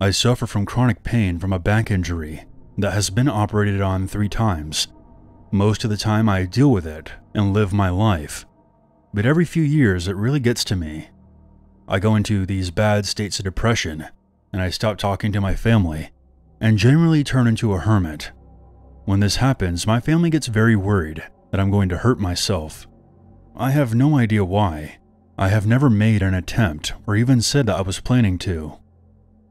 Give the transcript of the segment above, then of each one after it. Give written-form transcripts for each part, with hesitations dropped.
I suffer from chronic pain from a back injury that has been operated on 3 times. Most of the time I deal with it and live my life, but every few years it really gets to me. I go into these bad states of depression, and I stop talking to my family, and generally turn into a hermit. When this happens, my family gets very worried that I'm going to hurt myself. I have no idea why. I have never made an attempt or even said that I was planning to.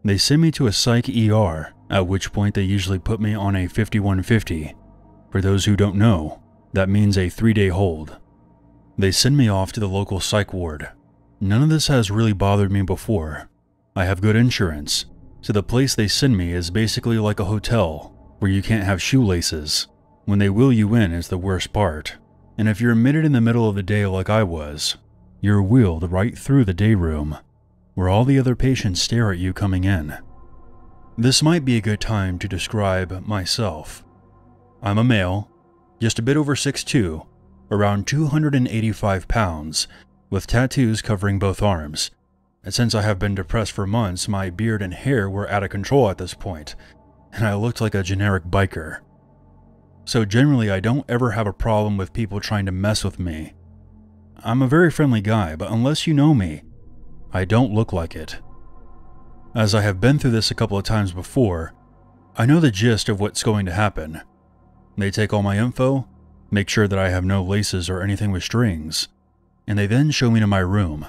They send me to a psych ER, at which point they usually put me on a 5150. For those who don't know, that means a 3-day hold. They send me off to the local psych ward. None of this has really bothered me before. I have good insurance, so the place they send me is basically like a hotel where you can't have shoelaces. When they wheel you in is the worst part, and if you're admitted in the middle of the day like I was, you're wheeled right through the day room, where all the other patients stare at you coming in. This might be a good time to describe myself. I'm a male, just a bit over 6'2", around 285 pounds, with tattoos covering both arms. And since I have been depressed for months, my beard and hair were out of control at this point, and I looked like a generic biker. So generally I don't ever have a problem with people trying to mess with me. I'm a very friendly guy, but unless you know me, I don't look like it. As I have been through this a couple of times before, I know the gist of what's going to happen. They take all my info, make sure that I have no laces or anything with strings, and they then show me to my room.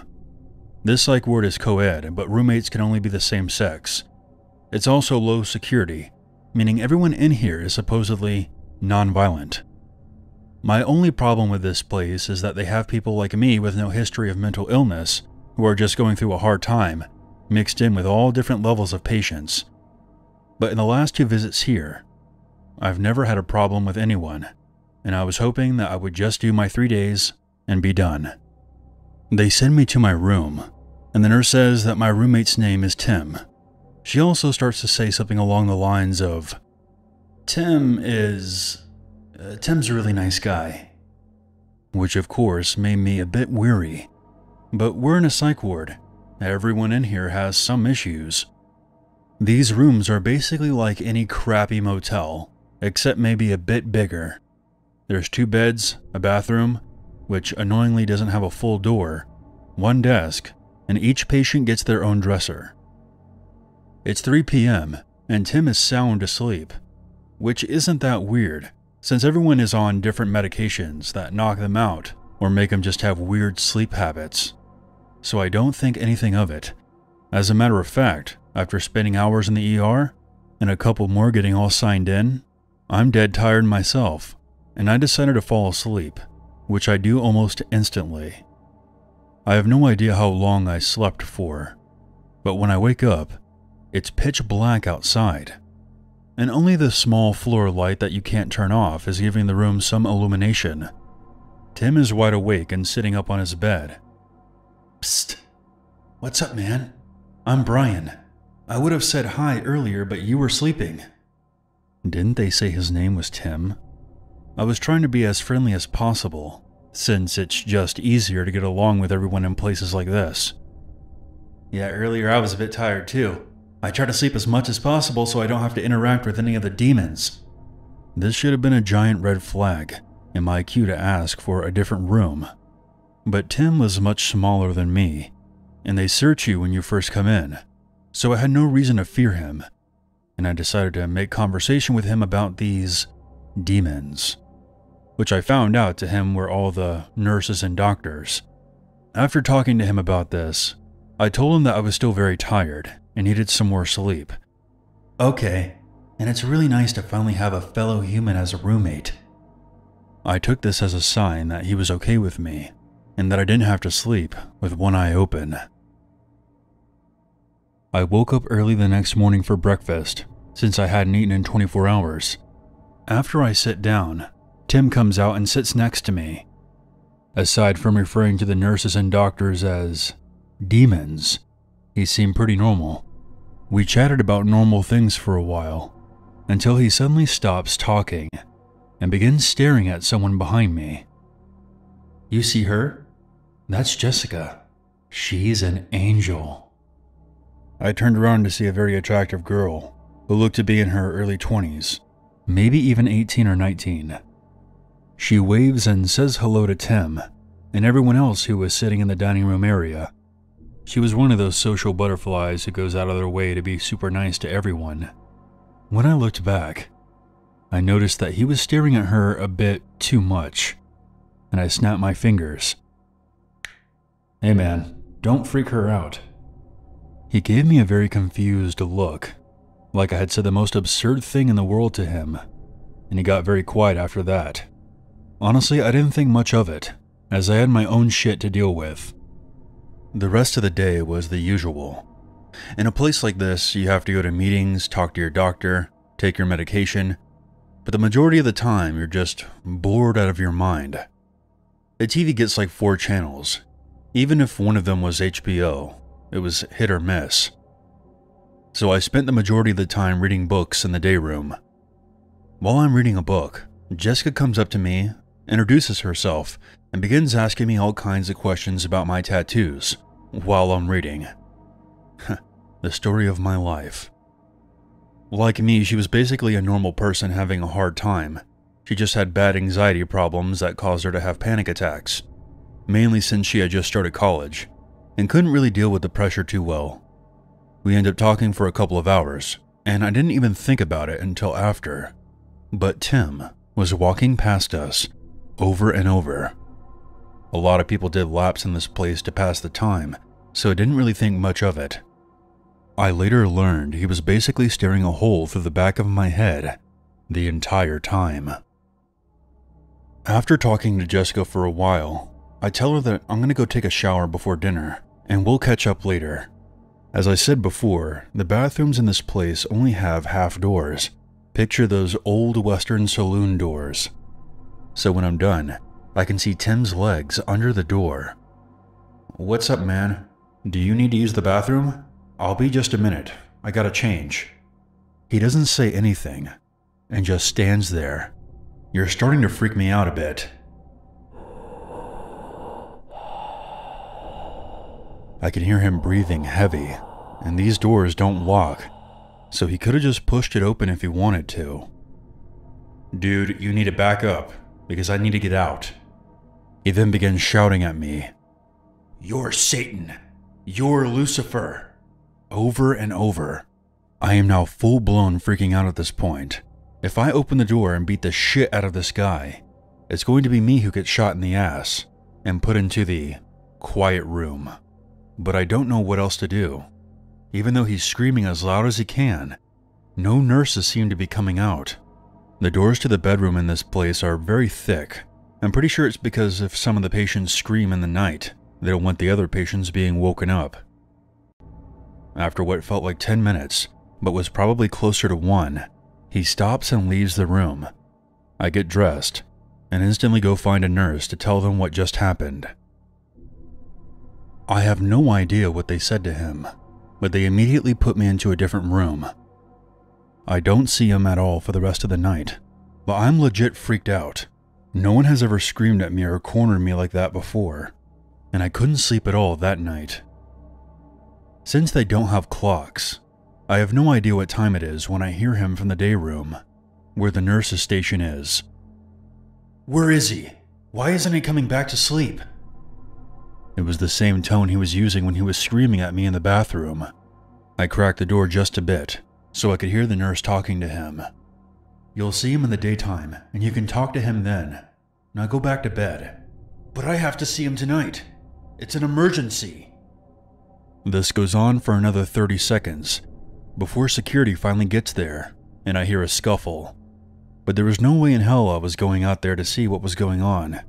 This psych ward is co-ed, but roommates can only be the same sex. It's also low security, meaning everyone in here is supposedly non-violent. My only problem with this place is that they have people like me with no history of mental illness who are just going through a hard time, mixed in with all different levels of patients. But in the last 2 visits here, I've never had a problem with anyone, and I was hoping that I would just do my 3 days and be done. They send me to my room, and the nurse says that my roommate's name is Tim. She also starts to say something along the lines of, Tim's a really nice guy. Which of course made me a bit weary. But we're in a psych ward. Everyone in here has some issues. These rooms are basically like any crappy motel, except maybe a bit bigger. There's 2 beds, a bathroom, which annoyingly doesn't have a full door, 1 desk, and each patient gets their own dresser. It's 3 p.m., and Tim is sound asleep, which isn't that weird, since everyone is on different medications that knock them out or make them just have weird sleep habits. So I don't think anything of it. As a matter of fact, after spending hours in the ER, and a couple more getting all signed in, I'm dead tired myself, and I decided to fall asleep, which I do almost instantly. I have no idea how long I slept for, but when I wake up, it's pitch black outside, and only the small floor light that you can't turn off is giving the room some illumination. Tim is wide awake and sitting up on his bed. Psst. What's up, man? I'm Brian. I would have said hi earlier, but you were sleeping. Didn't they say his name was Tim? I was trying to be as friendly as possible, since it's just easier to get along with everyone in places like this. Yeah, earlier I was a bit tired too. I try to sleep as much as possible so I don't have to interact with any of the demons. This should have been a giant red flag, and my cue to ask for a different room. But Tim was much smaller than me, and they search you when you first come in, so I had no reason to fear him, and I decided to make conversation with him about these demons, which I found out to him were all the nurses and doctors. After talking to him about this, I told him that I was still very tired and needed some more sleep. Okay, and it's really nice to finally have a fellow human as a roommate. I took this as a sign that he was okay with me, and that I didn't have to sleep with one eye open. I woke up early the next morning for breakfast, since I hadn't eaten in 24 hours. After I sit down, Tim comes out and sits next to me. Aside from referring to the nurses and doctors as demons, he seemed pretty normal. We chatted about normal things for a while, until he suddenly stops talking and begins staring at someone behind me. You see her? That's Jessica. She's an angel. I turned around to see a very attractive girl who looked to be in her early 20s, maybe even 18 or 19. She waves and says hello to Tim and everyone else who was sitting in the dining room area. She was one of those social butterflies who goes out of their way to be super nice to everyone. When I looked back, I noticed that he was staring at her a bit too much, and I snapped my fingers. "Hey man, don't freak her out." He gave me a very confused look, like I had said the most absurd thing in the world to him, and he got very quiet after that. Honestly, I didn't think much of it, as I had my own shit to deal with. The rest of the day was the usual. In a place like this, you have to go to meetings, talk to your doctor, take your medication, but the majority of the time you're just bored out of your mind. The TV gets like 4 channels. Even if one of them was HBO, it was hit or miss. So I spent the majority of the time reading books in the day room. While I'm reading a book, Jessica comes up to me, introduces herself, and begins asking me all kinds of questions about my tattoos while I'm reading. The story of my life. Like me, she was basically a normal person having a hard time. She just had bad anxiety problems that caused her to have panic attacks, mainly since she had just started college, and couldn't really deal with the pressure too well. We ended up talking for a couple of hours, and I didn't even think about it until after. But Tim was walking past us over and over. A lot of people did laps in this place to pass the time, so I didn't really think much of it. I later learned he was basically staring a hole through the back of my head the entire time. After talking to Jessica for a while, I tell her that I'm going to go take a shower before dinner, and we'll catch up later. As I said before, the bathrooms in this place only have half doors. Picture those old Western saloon doors. So when I'm done, I can see Tim's legs under the door. "What's up, man? Do you need to use the bathroom? I'll be just a minute. I gotta change." He doesn't say anything, and just stands there. You're starting to freak me out a bit. I can hear him breathing heavy, and these doors don't lock, so he could have just pushed it open if he wanted to. "Dude, you need to back up, because I need to get out." He then begins shouting at me, "You're Satan. You're Lucifer." Over and over. I am now full-blown freaking out at this point. If I open the door and beat the shit out of this guy, it's going to be me who gets shot in the ass and put into the quiet room. But I don't know what else to do. Even though he's screaming as loud as he can, no nurses seem to be coming out. The doors to the bedroom in this place are very thick. I'm pretty sure it's because if some of the patients scream in the night, they don't want the other patients being woken up. After what felt like 10 minutes, but was probably closer to 1, he stops and leaves the room. I get dressed and instantly go find a nurse to tell them what just happened. I have no idea what they said to him, but they immediately put me into a different room. I don't see him at all for the rest of the night, but I'm legit freaked out. No one has ever screamed at me or cornered me like that before, and I couldn't sleep at all that night. Since they don't have clocks, I have no idea what time it is when I hear him from the day room, where the nurse's station is. "Where is he? Why isn't he coming back to sleep?" It was the same tone he was using when he was screaming at me in the bathroom. I cracked the door just a bit, so I could hear the nurse talking to him. "You'll see him in the daytime, and you can talk to him then. Now go back to bed." "But I have to see him tonight. It's an emergency." This goes on for another 30 seconds, before security finally gets there, and I hear a scuffle. But there was no way in hell I was going out there to see what was going on.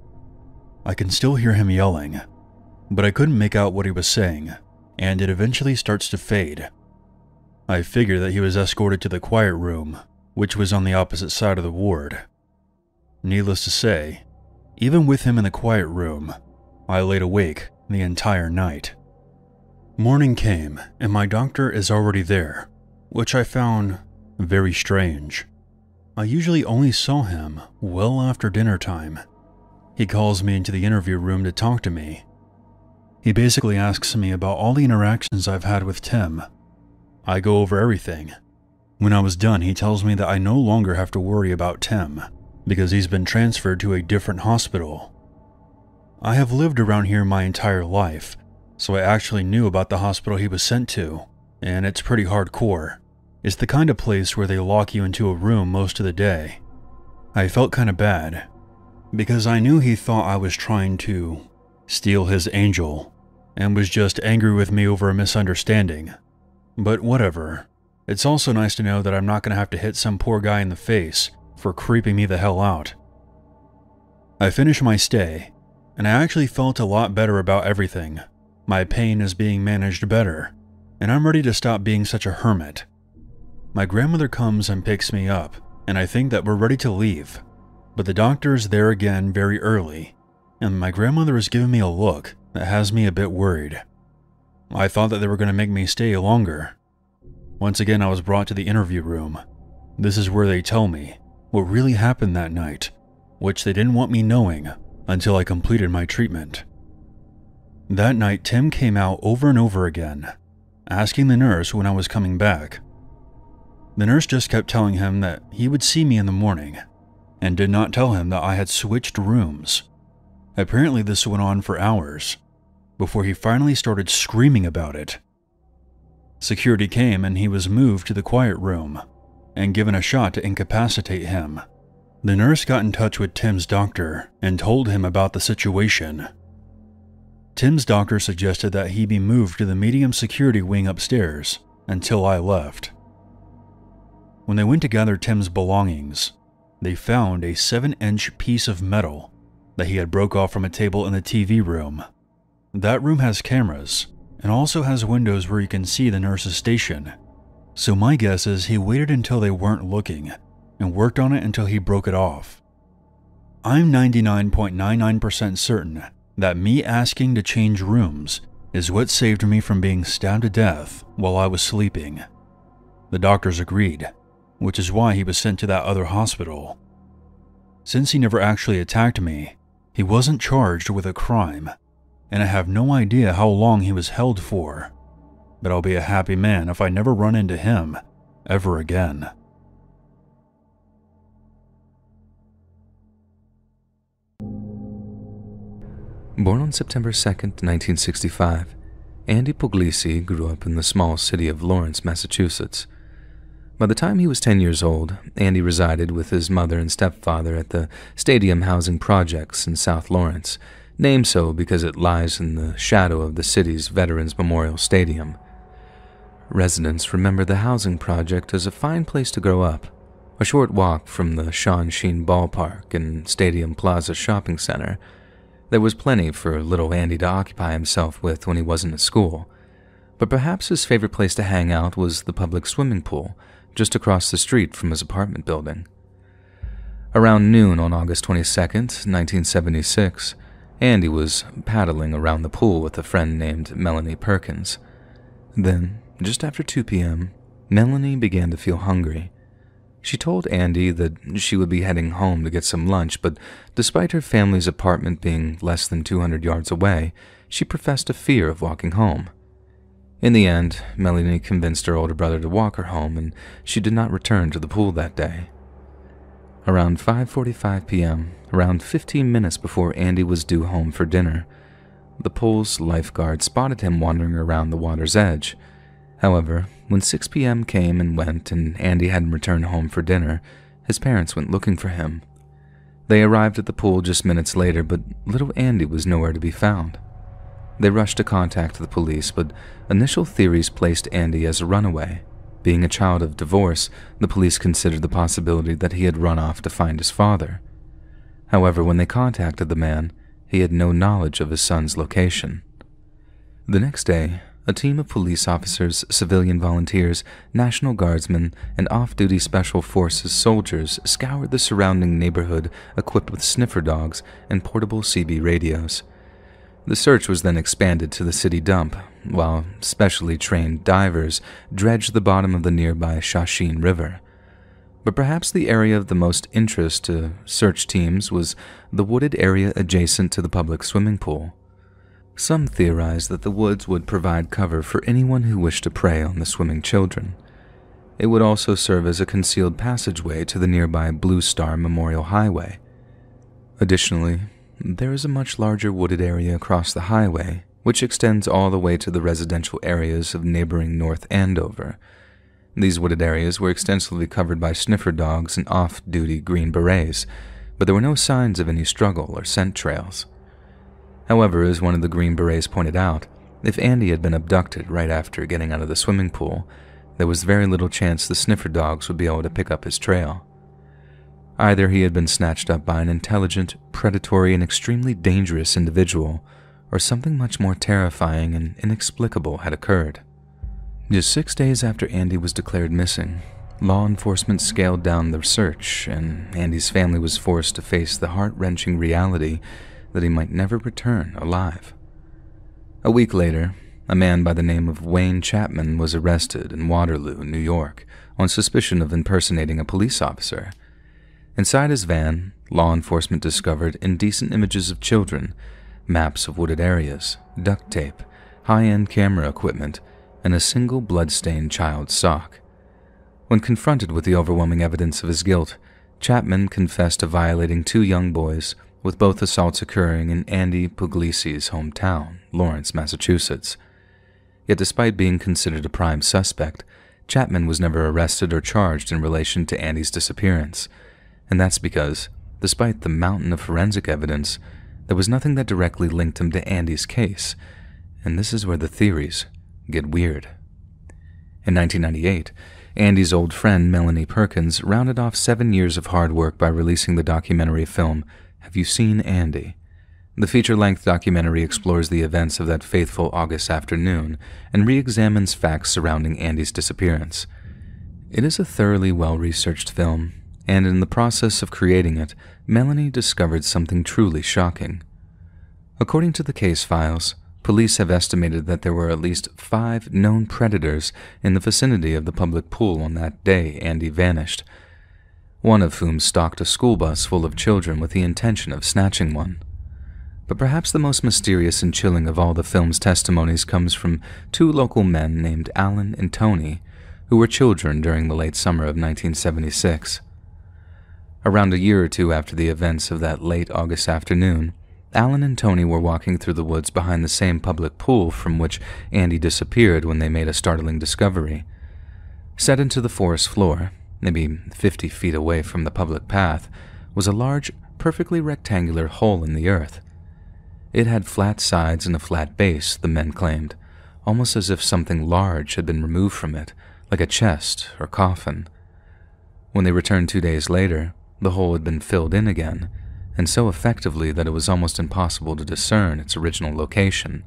I can still hear him yelling, but I couldn't make out what he was saying, and it eventually starts to fade. I figure that he was escorted to the quiet room, which was on the opposite side of the ward. Needless to say, even with him in the quiet room, I laid awake the entire night. Morning came, and my doctor is already there, which I found very strange. I usually only saw him well after dinner time. He calls me into the interview room to talk to me. He basically asks me about all the interactions I've had with Tim, I go over everything. When I was done, he tells me that I no longer have to worry about Tim because he's been transferred to a different hospital. I have lived around here my entire life, so I actually knew about the hospital he was sent to, and it's pretty hardcore. It's the kind of place where they lock you into a room most of the day. I felt kind of bad, because I knew he thought I was trying to steal his angel, and was just angry with me over a misunderstanding. But whatever. It's also nice to know that I'm not going to have to hit some poor guy in the face for creeping me the hell out. I finished my stay, and I actually felt a lot better about everything. My pain is being managed better, and I'm ready to stop being such a hermit. My grandmother comes and picks me up, and I think that we're ready to leave. But the doctor's there again very early, and my grandmother is giving me a look that has me a bit worried. I thought that they were going to make me stay longer. Once again, I was brought to the interview room. This is where they tell me what really happened that night, which they didn't want me knowing until I completed my treatment. That night, Tim came out over and over again, asking the nurse when I was coming back. The nurse just kept telling him that he would see me in the morning, and did not tell him that I had switched rooms. Apparently this went on for hours, before he finally started screaming about it. Security came and he was moved to the quiet room, and given a shot to incapacitate him. The nurse got in touch with Tim's doctor and told him about the situation. Tim's doctor suggested that he be moved to the medium security wing upstairs until I left. When they went to gather Tim's belongings, they found a 7-inch piece of metal that he had broke off from a table in the TV room. That room has cameras and also has windows where you can see the nurse's station. So my guess is he waited until they weren't looking and worked on it until he broke it off. I'm 99.99% certain that me asking to change rooms is what saved me from being stabbed to death while I was sleeping. The doctors agreed, which is why he was sent to that other hospital. Since he never actually attacked me, he wasn't charged with a crime, and I have no idea how long he was held for, but I'll be a happy man if I never run into him ever again. Born on September 2nd, 1965, Andy Puglisi grew up in the small city of Lawrence, Massachusetts. By the time he was 10 years old, Andy resided with his mother and stepfather at the Stadium Housing Projects in South Lawrence, named so because it lies in the shadow of the city's Veterans Memorial Stadium. Residents remember the housing project as a fine place to grow up, a short walk from the Sean Sheen Ballpark and Stadium Plaza Shopping Center. There was plenty for little Andy to occupy himself with when he wasn't at school, but perhaps his favorite place to hang out was the public swimming pool just across the street from his apartment building. Around noon on August 22nd, 1976, Andy was paddling around the pool with a friend named Melanie Perkins. Then, just after 2 p.m., Melanie began to feel hungry. She told Andy that she would be heading home to get some lunch, but despite her family's apartment being less than 200 yards away, she professed a fear of walking home. In the end, Melanie convinced her older brother to walk her home, and she did not return to the pool that day. Around 5:45 p.m., around 15 minutes before Andy was due home for dinner, the pool's lifeguard spotted him wandering around the water's edge. However, when 6 p.m. came and went and Andy hadn't returned home for dinner, his parents went looking for him. They arrived at the pool just minutes later, but little Andy was nowhere to be found. They rushed to contact the police, but initial theories placed Andy as a runaway. Being a child of divorce, the police considered the possibility that he had run off to find his father. However, when they contacted the man, he had no knowledge of his son's location. The next day, a team of police officers, civilian volunteers, National Guardsmen, and off-duty Special Forces soldiers scoured the surrounding neighborhood equipped with sniffer dogs and portable CB radios. The search was then expanded to the city dump, while specially trained divers dredged the bottom of the nearby Shawsheen River. But perhaps the area of the most interest to search teams was the wooded area adjacent to the public swimming pool. Some theorized that the woods would provide cover for anyone who wished to prey on the swimming children. It would also serve as a concealed passageway to the nearby Blue Star Memorial Highway. Additionally, there is a much larger wooded area across the highway, which extends all the way to the residential areas of neighboring North Andover. These wooded areas were extensively covered by sniffer dogs and off-duty Green Berets, but there were no signs of any struggle or scent trails. However, as one of the Green Berets pointed out, if Andy had been abducted right after getting out of the swimming pool, there was very little chance the sniffer dogs would be able to pick up his trail. Either he had been snatched up by an intelligent, predatory, and extremely dangerous individual, or something much more terrifying and inexplicable had occurred. Just 6 days after Andy was declared missing, law enforcement scaled down the search, and Andy's family was forced to face the heart-wrenching reality that he might never return alive. A week later, a man by the name of Wayne Chapman was arrested in Waterloo, New York, on suspicion of impersonating a police officer. Inside his van, law enforcement discovered indecent images of children, maps of wooded areas, duct tape, high-end camera equipment, and a single blood-stained child's sock. When confronted with the overwhelming evidence of his guilt, Chapman confessed to violating 2 young boys, with both assaults occurring in Andy Puglisi's hometown, Lawrence, Massachusetts. Yet despite being considered a prime suspect, Chapman was never arrested or charged in relation to Andy's disappearance, and that's because, despite the mountain of forensic evidence, there was nothing that directly linked him to Andy's case, and this is where the theories get weird. In 1998, Andy's old friend Melanie Perkins rounded off 7 years of hard work by releasing the documentary film Have You Seen Andy? The feature-length documentary explores the events of that fateful August afternoon and re-examines facts surrounding Andy's disappearance. It is a thoroughly well-researched film, and in the process of creating it, Melanie discovered something truly shocking. According to the case files, police have estimated that there were at least 5 known predators in the vicinity of the public pool on that day Andy vanished, one of whom stalked a school bus full of children with the intention of snatching one. But perhaps the most mysterious and chilling of all the film's testimonies comes from 2 local men named Alan and Tony, who were children during the late summer of 1976. Around a year or 2 after the events of that late August afternoon, Alan and Tony were walking through the woods behind the same public pool from which Andy disappeared when they made a startling discovery. Set into the forest floor, maybe 50 feet away from the public path, was a large, perfectly rectangular hole in the earth. It had flat sides and a flat base, the men claimed, almost as if something large had been removed from it, like a chest or coffin. When they returned 2 days later, the hole had been filled in again, and so effectively that it was almost impossible to discern its original location.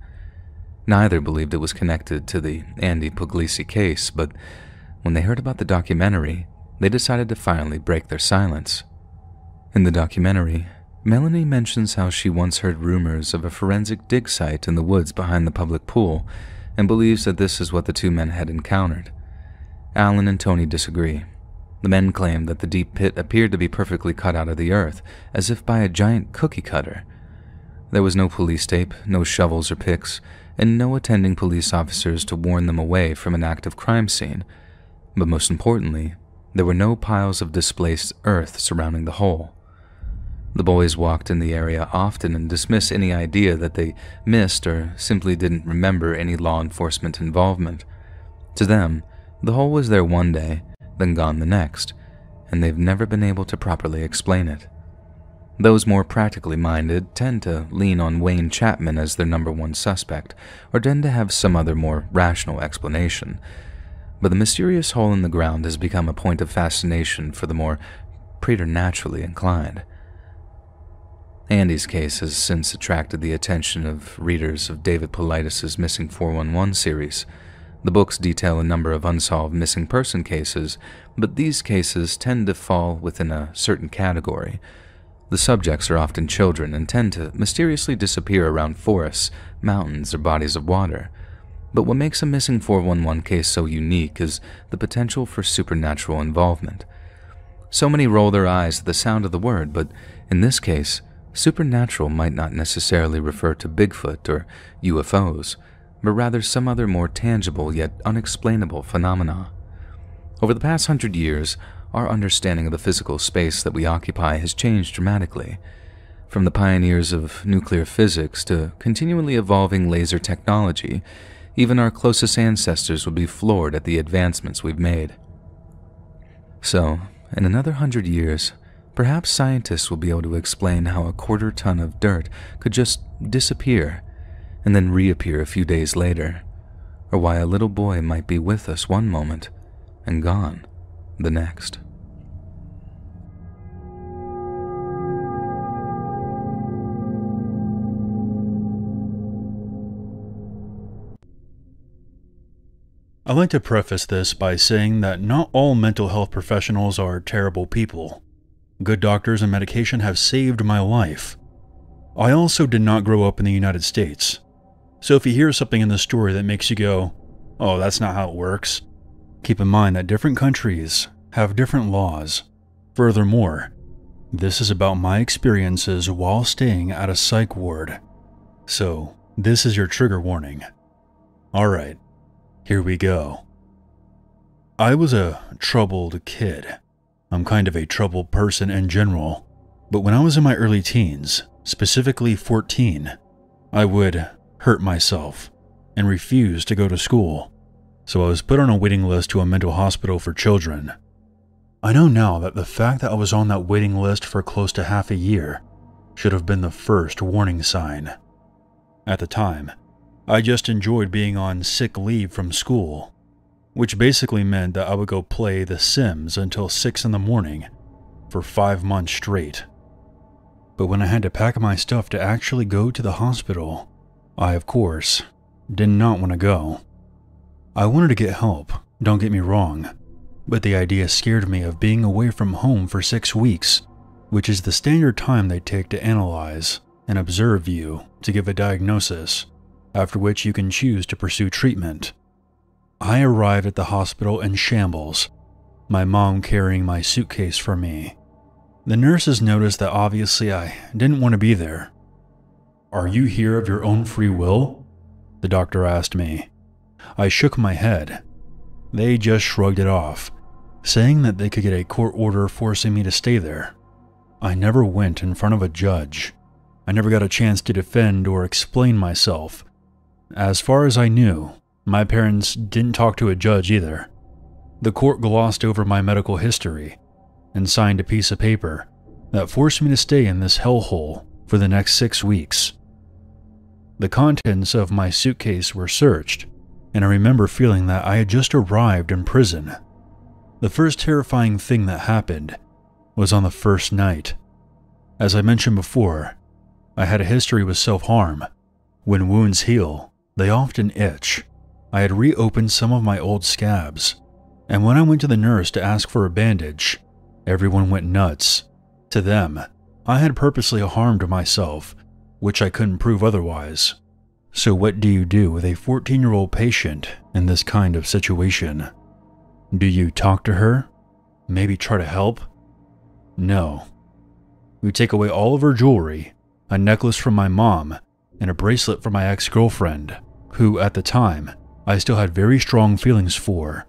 Neither believed it was connected to the Andy Puglisi case, but when they heard about the documentary, they decided to finally break their silence. In the documentary, Melanie mentions how she once heard rumors of a forensic dig site in the woods behind the public pool and believes that this is what the 2 men had encountered. Alan and Tony disagree. The men claim that the deep pit appeared to be perfectly cut out of the earth, as if by a giant cookie cutter. There was no police tape, no shovels or picks, and no attending police officers to warn them away from an active crime scene. But most importantly, there were no piles of displaced earth surrounding the hole. The boys walked in the area often and dismissed any idea that they missed or simply didn't remember any law enforcement involvement. To them, the hole was there one day, then gone the next, and they've never been able to properly explain it. Those more practically minded tend to lean on Wayne Chapman as their number 1 suspect, or tend to have some other more rational explanation. But the mysterious hole in the ground has become a point of fascination for the more preternaturally inclined. Andy's case has since attracted the attention of readers of David Paulides' Missing 411 series. The books detail a number of unsolved missing person cases, but these cases tend to fall within a certain category. The subjects are often children and tend to mysteriously disappear around forests, mountains, or bodies of water. But what makes a Missing 411 case so unique is the potential for supernatural involvement. So many roll their eyes at the sound of the word, but in this case, Supernatural might not necessarily refer to Bigfoot or UFOs, but rather some other more tangible yet unexplainable phenomena. Over the past 100 years, our understanding of the physical space that we occupy has changed dramatically. From the pioneers of nuclear physics to continually evolving laser technology, even our closest ancestors would be floored at the advancements we've made. So, in another 100 years, perhaps scientists will be able to explain how a quarter ton of dirt could just disappear and then reappear a few days later, or why a little boy might be with us one moment and gone the next. I'd like to preface this by saying that not all mental health professionals are terrible people. Good doctors and medication have saved my life. I also did not grow up in the United States. So if you hear something in the story that makes you go, "Oh, that's not how it works," keep in mind that different countries have different laws. Furthermore, this is about my experiences while staying at a psych ward. So, this is your trigger warning. Alright, here we go. I was a troubled kid. I'm kind of a troubled person in general, but when I was in my early teens, specifically 14, I would hurt myself and refuse to go to school, so I was put on a waiting list to a mental hospital for children. I know now that the fact that I was on that waiting list for close to half a year should have been the first warning sign. At the time, I just enjoyed being on sick leave from school, which basically meant that I would go play The Sims until 6 in the morning for 5 months straight. But when I had to pack my stuff to actually go to the hospital, I, of course, did not want to go. I wanted to get help, don't get me wrong, but the idea scared me of being away from home for 6 weeks, which is the standard time they take to analyze and observe you to give a diagnosis, after which you can choose to pursue treatment. I arrived at the hospital in shambles, my mom carrying my suitcase for me. The nurses noticed that obviously I didn't want to be there. "Are you here of your own free will?" the doctor asked me. I shook my head. They just shrugged it off, saying that they could get a court order forcing me to stay there. I never went in front of a judge. I never got a chance to defend or explain myself. As far as I knew, my parents didn't talk to a judge either. The court glossed over my medical history and signed a piece of paper that forced me to stay in this hellhole for the next 6 weeks. The contents of my suitcase were searched, and I remember feeling that I had just arrived in prison. The first terrifying thing that happened was on the first night. As I mentioned before, I had a history with self-harm. When wounds heal, they often itch. I had reopened some of my old scabs, and when I went to the nurse to ask for a bandage, everyone went nuts. To them, I had purposely harmed myself, which I couldn't prove otherwise. So what do you do with a 14-year-old patient in this kind of situation? Do you talk to her? Maybe try to help? No. We take away all of her jewelry, a necklace from my mom, and a bracelet from my ex-girlfriend, who at the time I still had very strong feelings for,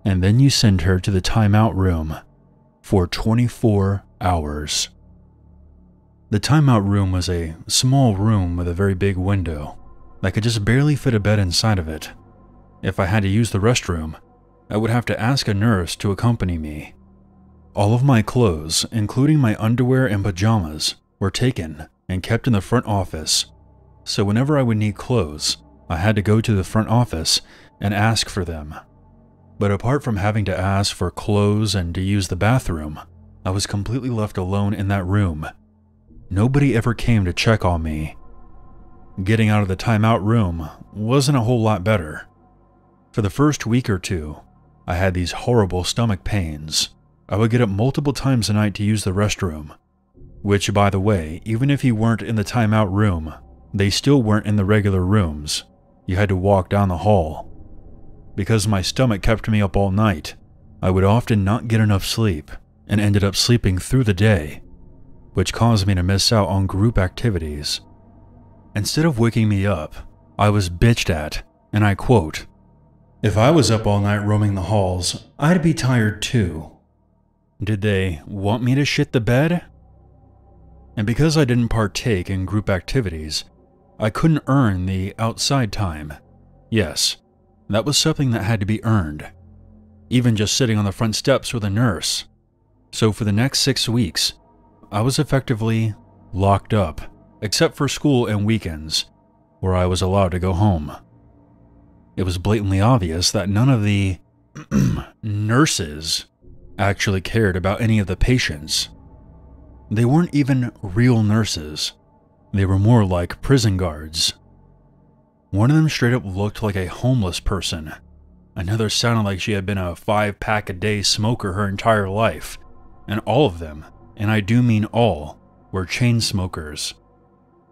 and then you send her to the timeout room for 24 hours. The timeout room was a small room with a very big window that could just barely fit a bed inside of it. If I had to use the restroom, I would have to ask a nurse to accompany me. All of my clothes, including my underwear and pajamas, were taken and kept in the front office, so whenever I would need clothes, I had to go to the front office and ask for them. But apart from having to ask for clothes and to use the bathroom, I was completely left alone in that room. Nobody ever came to check on me. Getting out of the timeout room wasn't a whole lot better. For the first week or two, I had these horrible stomach pains. I would get up multiple times a night to use the restroom, which, by the way, even if you weren't in the timeout room, they still weren't in the regular rooms. You had to walk down the hall. Because my stomach kept me up all night, I would often not get enough sleep and ended up sleeping through the day. which caused me to miss out on group activities. Instead of waking me up, I was bitched at, and I quote, "If I was up all night roaming the halls, I'd be tired too." Did they want me to shit the bed? And because I didn't partake in group activities, I couldn't earn the outside time. Yes, that was something that had to be earned. Even just sitting on the front steps with a nurse. So for the next 6 weeks, I was effectively locked up, except for school and weekends, where I was allowed to go home. It was blatantly obvious that none of the nurses actually cared about any of the patients. They weren't even real nurses. They were more like prison guards. One of them straight up looked like a homeless person. Another sounded like she had been a 5-pack-a-day smoker her entire life. And all of them, and I do mean all, were chain smokers.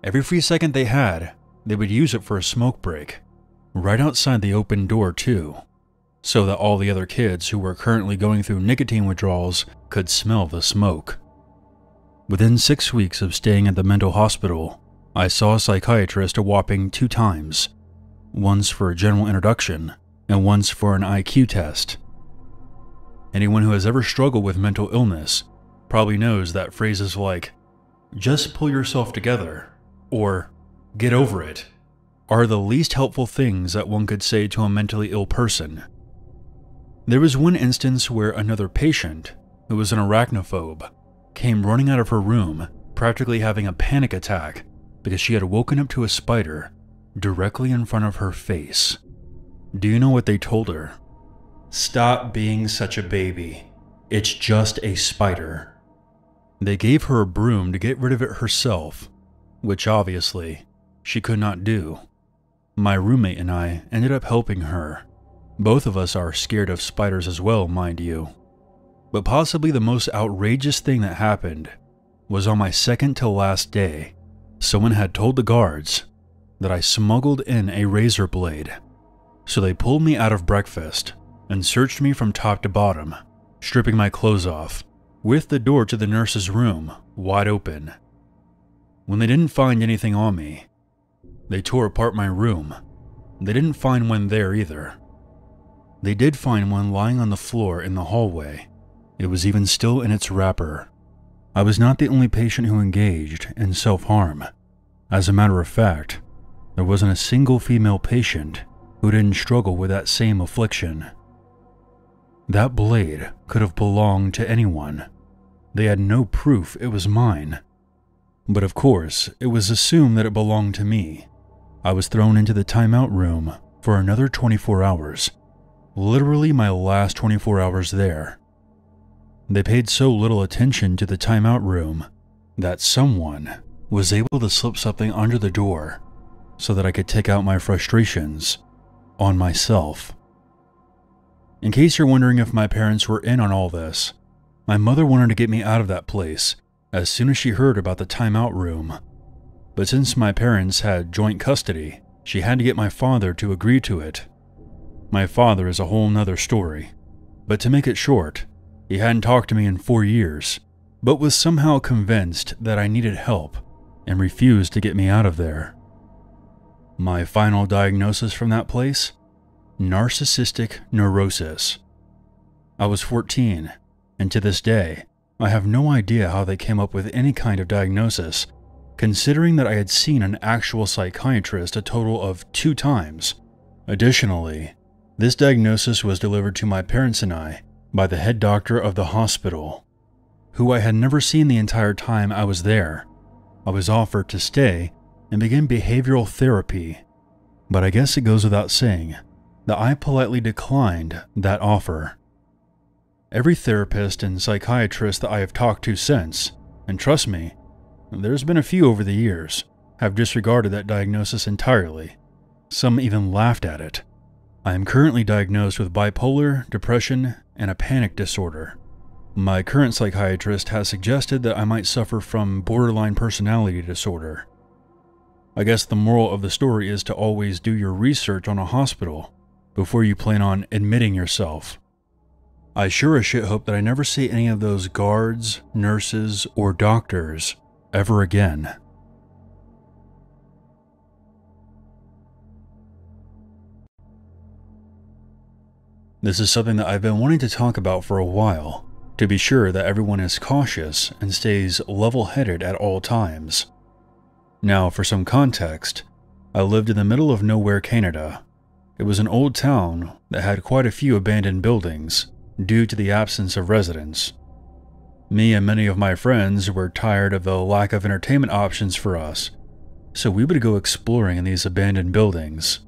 Every free second they had, they would use it for a smoke break. Right outside the open door too, so that all the other kids who were currently going through nicotine withdrawals could smell the smoke. Within 6 weeks of staying at the mental hospital, I saw a psychiatrist a whopping 2 times, once for a general introduction and once for an IQ test. Anyone who has ever struggled with mental illness probably knows that phrases like, "just pull yourself together," or "get over it," are the least helpful things that one could say to a mentally ill person. There was one instance where another patient, who was an arachnophobe, came running out of her room, practically having a panic attack because she had woken up to a spider directly in front of her face. Do you know what they told her? "Stop being such a baby. It's just a spider." They gave her a broom to get rid of it herself, which obviously she could not do. My roommate and I ended up helping her. Both of us are scared of spiders as well, mind you. But possibly the most outrageous thing that happened was on my second to last day. Someone had told the guards that I smuggled in a razor blade. So they pulled me out of breakfast and searched me from top to bottom, stripping my clothes off, with the door to the nurse's room wide open. When they didn't find anything on me, they tore apart my room. They didn't find one there either. They did find one lying on the floor in the hallway. It was even still in its wrapper. I was not the only patient who engaged in self-harm. As a matter of fact, there wasn't a single female patient who didn't struggle with that same affliction. That blade could have belonged to anyone. They had no proof it was mine. But of course, it was assumed that it belonged to me. I was thrown into the timeout room for another 24 hours. Literally my last 24 hours there. They paid so little attention to the timeout room that someone was able to slip something under the door so that I could take out my frustrations on myself. In case you're wondering if my parents were in on all this, my mother wanted to get me out of that place as soon as she heard about the timeout room. But since my parents had joint custody, she had to get my father to agree to it. My father is a whole nother story, but to make it short, he hadn't talked to me in 4 years, but was somehow convinced that I needed help and refused to get me out of there. My final diagnosis from that place? Narcissistic neurosis. I was 14, and to this day, I have no idea how they came up with any kind of diagnosis, considering that I had seen an actual psychiatrist a total of 2 times. Additionally, this diagnosis was delivered to my parents and I by the head doctor of the hospital, who I had never seen the entire time I was there. I was offered to stay and begin behavioral therapy, but I guess it goes without saying that I politely declined that offer. Every therapist and psychiatrist that I have talked to since, and trust me, there's been a few over the years, have disregarded that diagnosis entirely. Some even laughed at it. I am currently diagnosed with bipolar, depression, and a panic disorder. My current psychiatrist has suggested that I might suffer from borderline personality disorder. I guess the moral of the story is to always do your research on a hospital before you plan on admitting yourself. I sure as shit hope that I never see any of those guards, nurses, or doctors ever again. This is something that I've been wanting to talk about for a while, to be sure that everyone is cautious and stays level-headed at all times. Now, for some context, I lived in the middle of nowhere, Canada. It was an old town that had quite a few abandoned buildings due to the absence of residents. Me and many of my friends were tired of the lack of entertainment options for us, so we would go exploring in these abandoned buildings.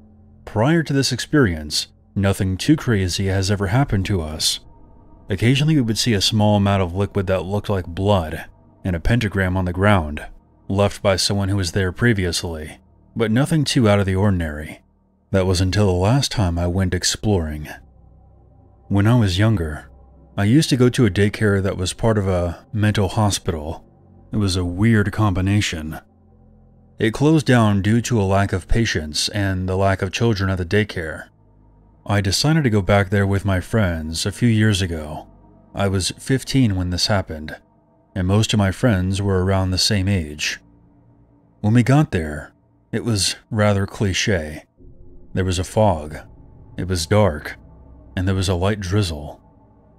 Prior to this experience, nothing too crazy has ever happened to us. Occasionally we would see a small amount of liquid that looked like blood and a pentagram on the ground, left by someone who was there previously, but nothing too out of the ordinary. That was until the last time I went exploring. When I was younger, I used to go to a daycare that was part of a mental hospital. It was a weird combination. It closed down due to a lack of patients and the lack of children at the daycare. I decided to go back there with my friends a few years ago. I was 15 when this happened, and most of my friends were around the same age. When we got there, it was rather cliché. There was a fog, it was dark, and there was a light drizzle.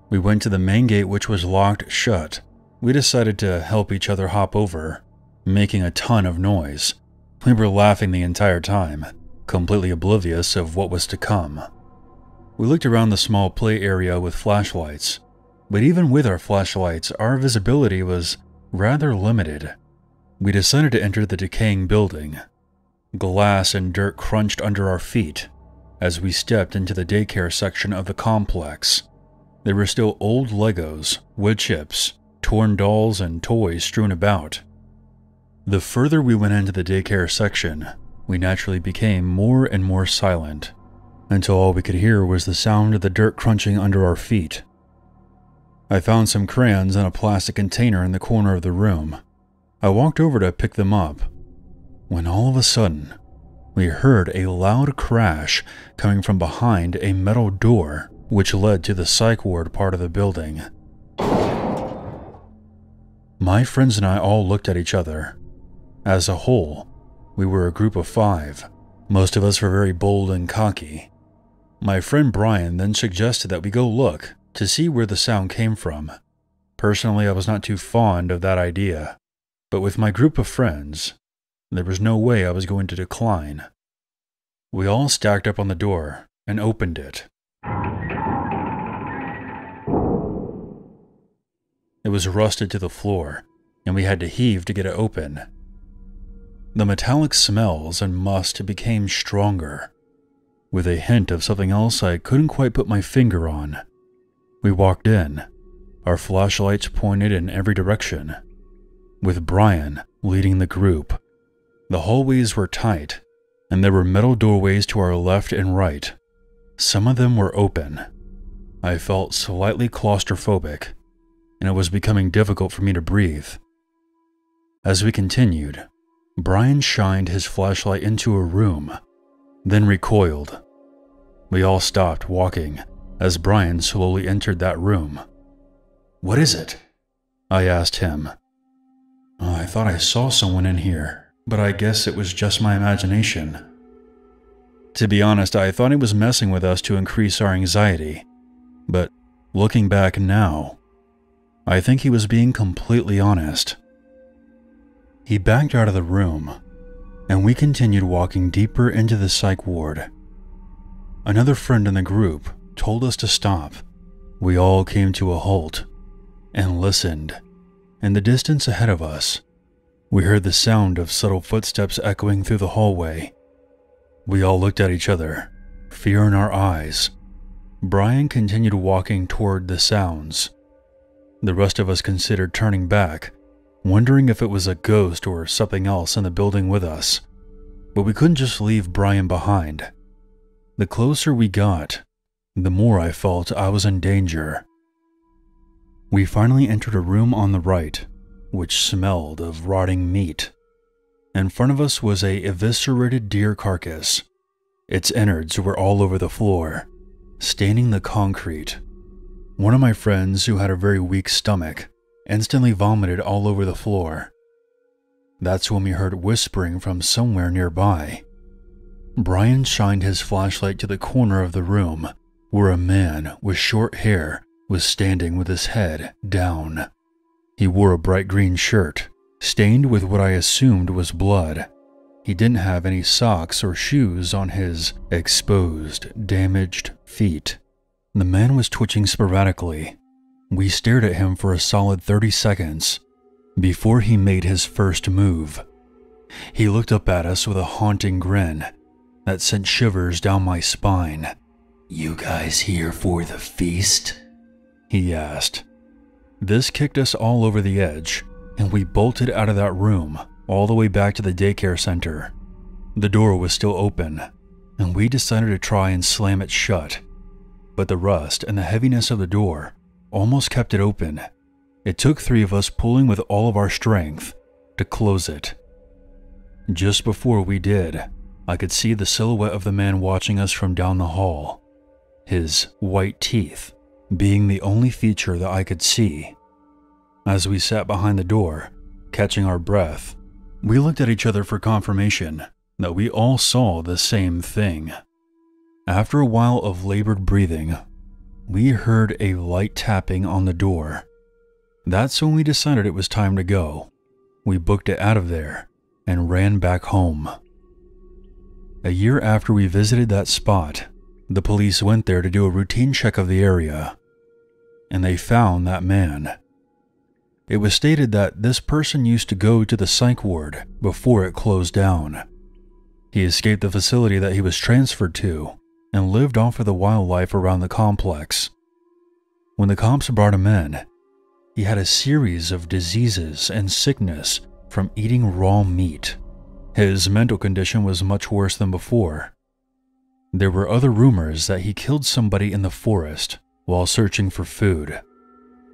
We went to the main gate, which was locked shut. We decided to help each other hop over, making a ton of noise. We were laughing the entire time, completely oblivious of what was to come. We looked around the small play area with flashlights, but even with our flashlights, our visibility was rather limited. We decided to enter the decaying building. Glass and dirt crunched under our feet as we stepped into the daycare section of the complex. There were still old Legos, wood chips, torn dolls, and toys strewn about. The further we went into the daycare section, we naturally became more and more silent, until all we could hear was the sound of the dirt crunching under our feet. I found some crayons in a plastic container in the corner of the room. I walked over to pick them up, when all of a sudden, we heard a loud crash coming from behind a metal door which led to the psych ward part of the building. My friends and I all looked at each other. As a whole, we were a group of 5. Most of us were very bold and cocky. My friend Brian then suggested that we go look to see where the sound came from. Personally, I was not too fond of that idea, but with my group of friends, there was no way I was going to decline. We all stacked up on the door and opened it. It was rusted to the floor, and we had to heave to get it open. The metallic smells and must became stronger, with a hint of something else I couldn't quite put my finger on. We walked in, our flashlights pointed in every direction, with Brian leading the group. The hallways were tight, and there were metal doorways to our left and right. Some of them were open. I felt slightly claustrophobic, and it was becoming difficult for me to breathe. As we continued, Brian shined his flashlight into a room, then recoiled. We all stopped walking as Brian slowly entered that room. "What is it?" I asked him. "I thought I saw someone in here, but I guess it was just my imagination." To be honest, I thought he was messing with us to increase our anxiety, but looking back now, I think he was being completely honest. He backed out of the room, and we continued walking deeper into the psych ward. Another friend in the group told us to stop. We all came to a halt and listened. In the distance ahead of us, we heard the sound of subtle footsteps echoing through the hallway. We all looked at each other, fear in our eyes. Brian continued walking toward the sounds. The rest of us considered turning back, wondering if it was a ghost or something else in the building with us. But we couldn't just leave Brian behind. The closer we got, the more I felt I was in danger. We finally entered a room on the right, which smelled of rotting meat. In front of us was a eviscerated deer carcass. Its innards were all over the floor, staining the concrete. One of my friends, who had a very weak stomach, instantly vomited all over the floor. That's when we heard whispering from somewhere nearby. Brian shined his flashlight to the corner of the room where a man with short hair was standing with his head down. He wore a bright green shirt, stained with what I assumed was blood. He didn't have any socks or shoes on his exposed, damaged feet. The man was twitching sporadically. We stared at him for a solid 30 seconds before he made his first move. He looked up at us with a haunting grin that sent shivers down my spine. "You guys here for the feast?" he asked. This kicked us all over the edge, and we bolted out of that room all the way back to the daycare center. The door was still open, and we decided to try and slam it shut, but the rust and the heaviness of the door almost kept it open. It took 3 of us pulling with all of our strength to close it. Just before we did, I could see the silhouette of the man watching us from down the hall, his white teeth being the only feature that I could see. As we sat behind the door, catching our breath, we looked at each other for confirmation that we all saw the same thing. After a while of labored breathing, we heard a light tapping on the door. That's when we decided it was time to go. We booked it out of there and ran back home. A year after we visited that spot, the police went there to do a routine check of the area, and they found that man. It was stated that this person used to go to the psych ward before it closed down. He escaped the facility that he was transferred to and lived off of the wildlife around the complex. When the cops brought him in, he had a series of diseases and sickness from eating raw meat. His mental condition was much worse than before. There were other rumors that he killed somebody in the forest while searching for food.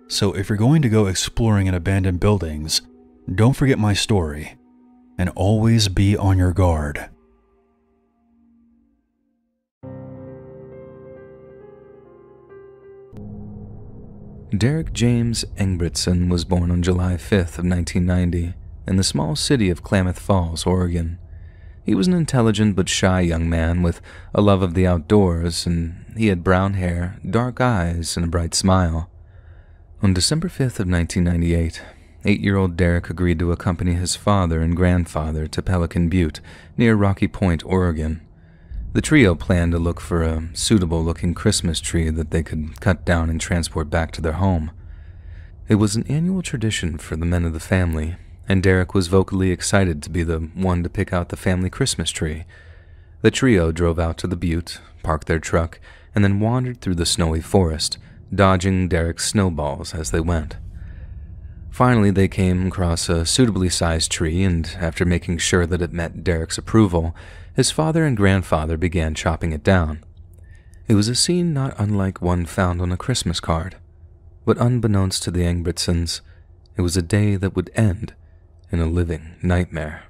So if you're going to go exploring in abandoned buildings, don't forget my story, and always be on your guard. Derek James Engbretson was born on July 5th of 1990 in the small city of Klamath Falls, Oregon. He was an intelligent but shy young man with a love of the outdoors, and he had brown hair, dark eyes, and a bright smile. On December 5th of 1998, 8-year-old Derek agreed to accompany his father and grandfather to Pelican Butte, near Rocky Point, Oregon. The trio planned to look for a suitable-looking Christmas tree that they could cut down and transport back to their home. It was an annual tradition for the men of the family, and Derek was vocally excited to be the one to pick out the family Christmas tree. The trio drove out to the butte, parked their truck, and then wandered through the snowy forest, dodging Derek's snowballs as they went. Finally, they came across a suitably sized tree, and after making sure that it met Derek's approval, his father and grandfather began chopping it down. It was a scene not unlike one found on a Christmas card, but unbeknownst to the Engbretsons, it was a day that would end in a living nightmare.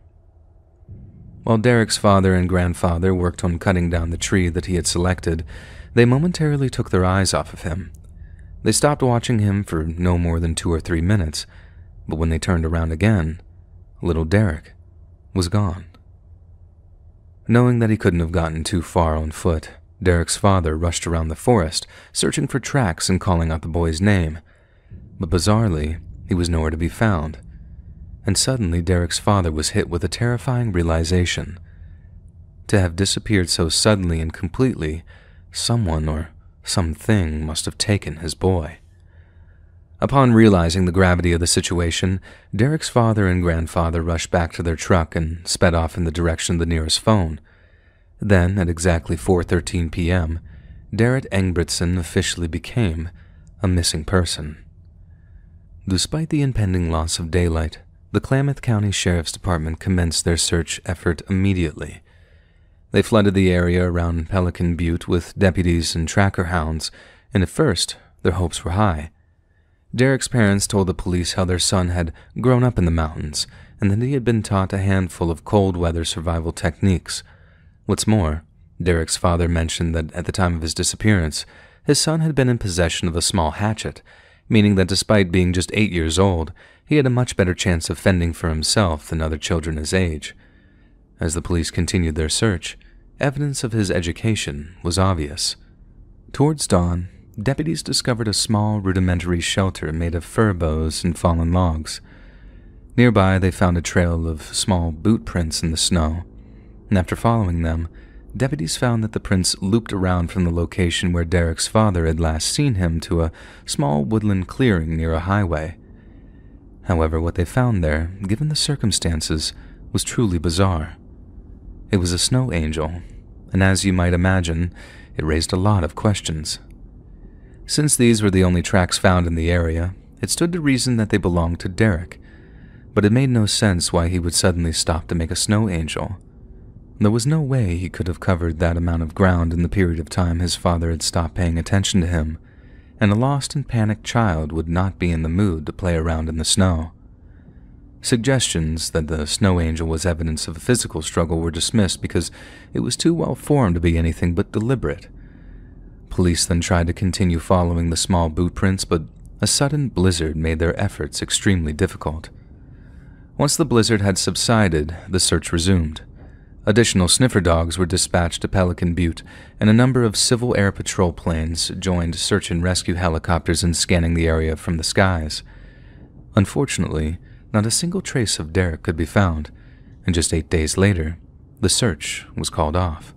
While Derek's father and grandfather worked on cutting down the tree that he had selected, they momentarily took their eyes off of him. They stopped watching him for no more than 2 or 3 minutes, but when they turned around again, little Derek was gone. Knowing that he couldn't have gotten too far on foot, Derek's father rushed around the forest, searching for tracks and calling out the boy's name. But bizarrely, he was nowhere to be found. And suddenly Derek's father was hit with a terrifying realization. To have disappeared so suddenly and completely, someone or something must have taken his boy. Upon realizing the gravity of the situation, Derek's father and grandfather rushed back to their truck and sped off in the direction of the nearest phone. Then, at exactly 4:13 p.m., Derek Engbretson officially became a missing person. Despite the impending loss of daylight, the Klamath County Sheriff's Department commenced their search effort immediately. They flooded the area around Pelican Butte with deputies and tracker hounds, and at first, their hopes were high. Derek's parents told the police how their son had grown up in the mountains, and that he had been taught a handful of cold-weather survival techniques. What's more, Derek's father mentioned that at the time of his disappearance, his son had been in possession of a small hatchet, meaning that despite being just 8 years old, he had a much better chance of fending for himself than other children his age. As the police continued their search, evidence of his education was obvious. Towards dawn, deputies discovered a small rudimentary shelter made of fir boughs and fallen logs. Nearby, they found a trail of small boot prints in the snow, and after following them, deputies found that the prints looped around from the location where Derek's father had last seen him to a small woodland clearing near a highway. However, what they found there, given the circumstances, was truly bizarre. It was a snow angel, and as you might imagine, it raised a lot of questions. Since these were the only tracks found in the area, it stood to reason that they belonged to Derek, but it made no sense why he would suddenly stop to make a snow angel. There was no way he could have covered that amount of ground in the period of time his father had stopped paying attention to him, and a lost and panicked child would not be in the mood to play around in the snow. Suggestions that the snow angel was evidence of a physical struggle were dismissed because it was too well formed to be anything but deliberate. Police then tried to continue following the small boot prints, but a sudden blizzard made their efforts extremely difficult. Once the blizzard had subsided, the search resumed. Additional sniffer dogs were dispatched to Pelican Butte, and a number of Civil Air Patrol planes joined search and rescue helicopters in scanning the area from the skies. Unfortunately, not a single trace of Derek could be found, and just 8 days later, the search was called off.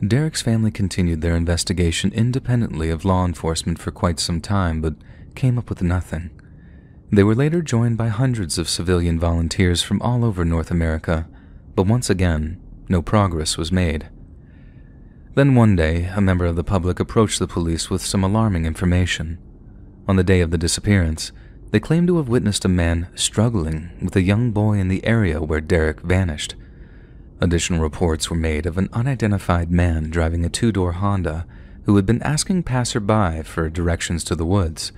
Derek's family continued their investigation independently of law enforcement for quite some time, but came up with nothing. They were later joined by hundreds of civilian volunteers from all over North America, but once again, no progress was made. Then one day, a member of the public approached the police with some alarming information. On the day of the disappearance, they claimed to have witnessed a man struggling with a young boy in the area where Derek vanished. Additional reports were made of an unidentified man driving a 2-door Honda who had been asking passerby for directions to the woods.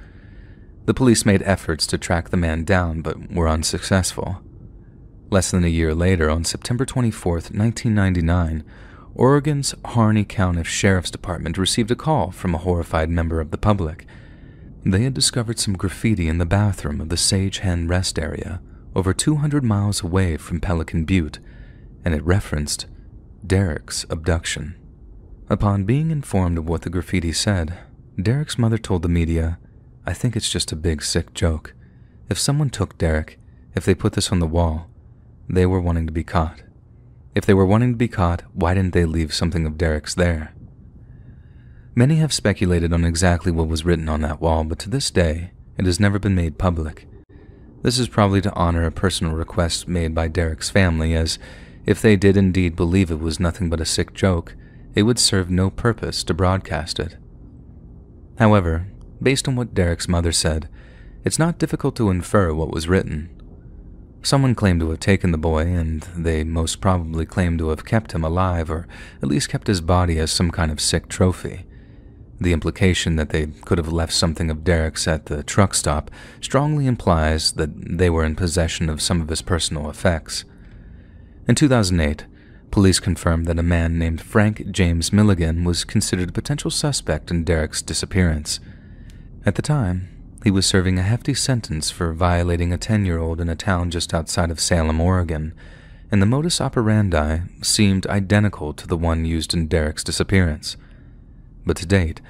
The police made efforts to track the man down but were unsuccessful. Less than a year later, on September 24, 1999, Oregon's Harney County Sheriff's Department received a call from a horrified member of the public. They had discovered some graffiti in the bathroom of the Sage Hen Rest area, over 200 miles away from Pelican Butte, and it referenced Derek's abduction. Upon being informed of what the graffiti said, Derek's mother told the media, "I think it's just a big sick joke. If someone took Derek, if they put this on the wall, they were wanting to be caught. If they were wanting to be caught, why didn't they leave something of Derek's there?" Many have speculated on exactly what was written on that wall, but to this day, it has never been made public. This is probably to honor a personal request made by Derek's family, as if they did indeed believe it was nothing but a sick joke, it would serve no purpose to broadcast it. However, based on what Derek's mother said, it's not difficult to infer what was written. Someone claimed to have taken the boy, and they most probably claimed to have kept him alive, or at least kept his body as some kind of sick trophy. The implication that they could have left something of Derek's at the truck stop strongly implies that they were in possession of some of his personal effects. In 2008, police confirmed that a man named Frank James Milligan was considered a potential suspect in Derek's disappearance. At the time, he was serving a hefty sentence for violating a 10-year-old in a town just outside of Salem, Oregon, and the modus operandi seemed identical to the one used in Derek's disappearance. But to date,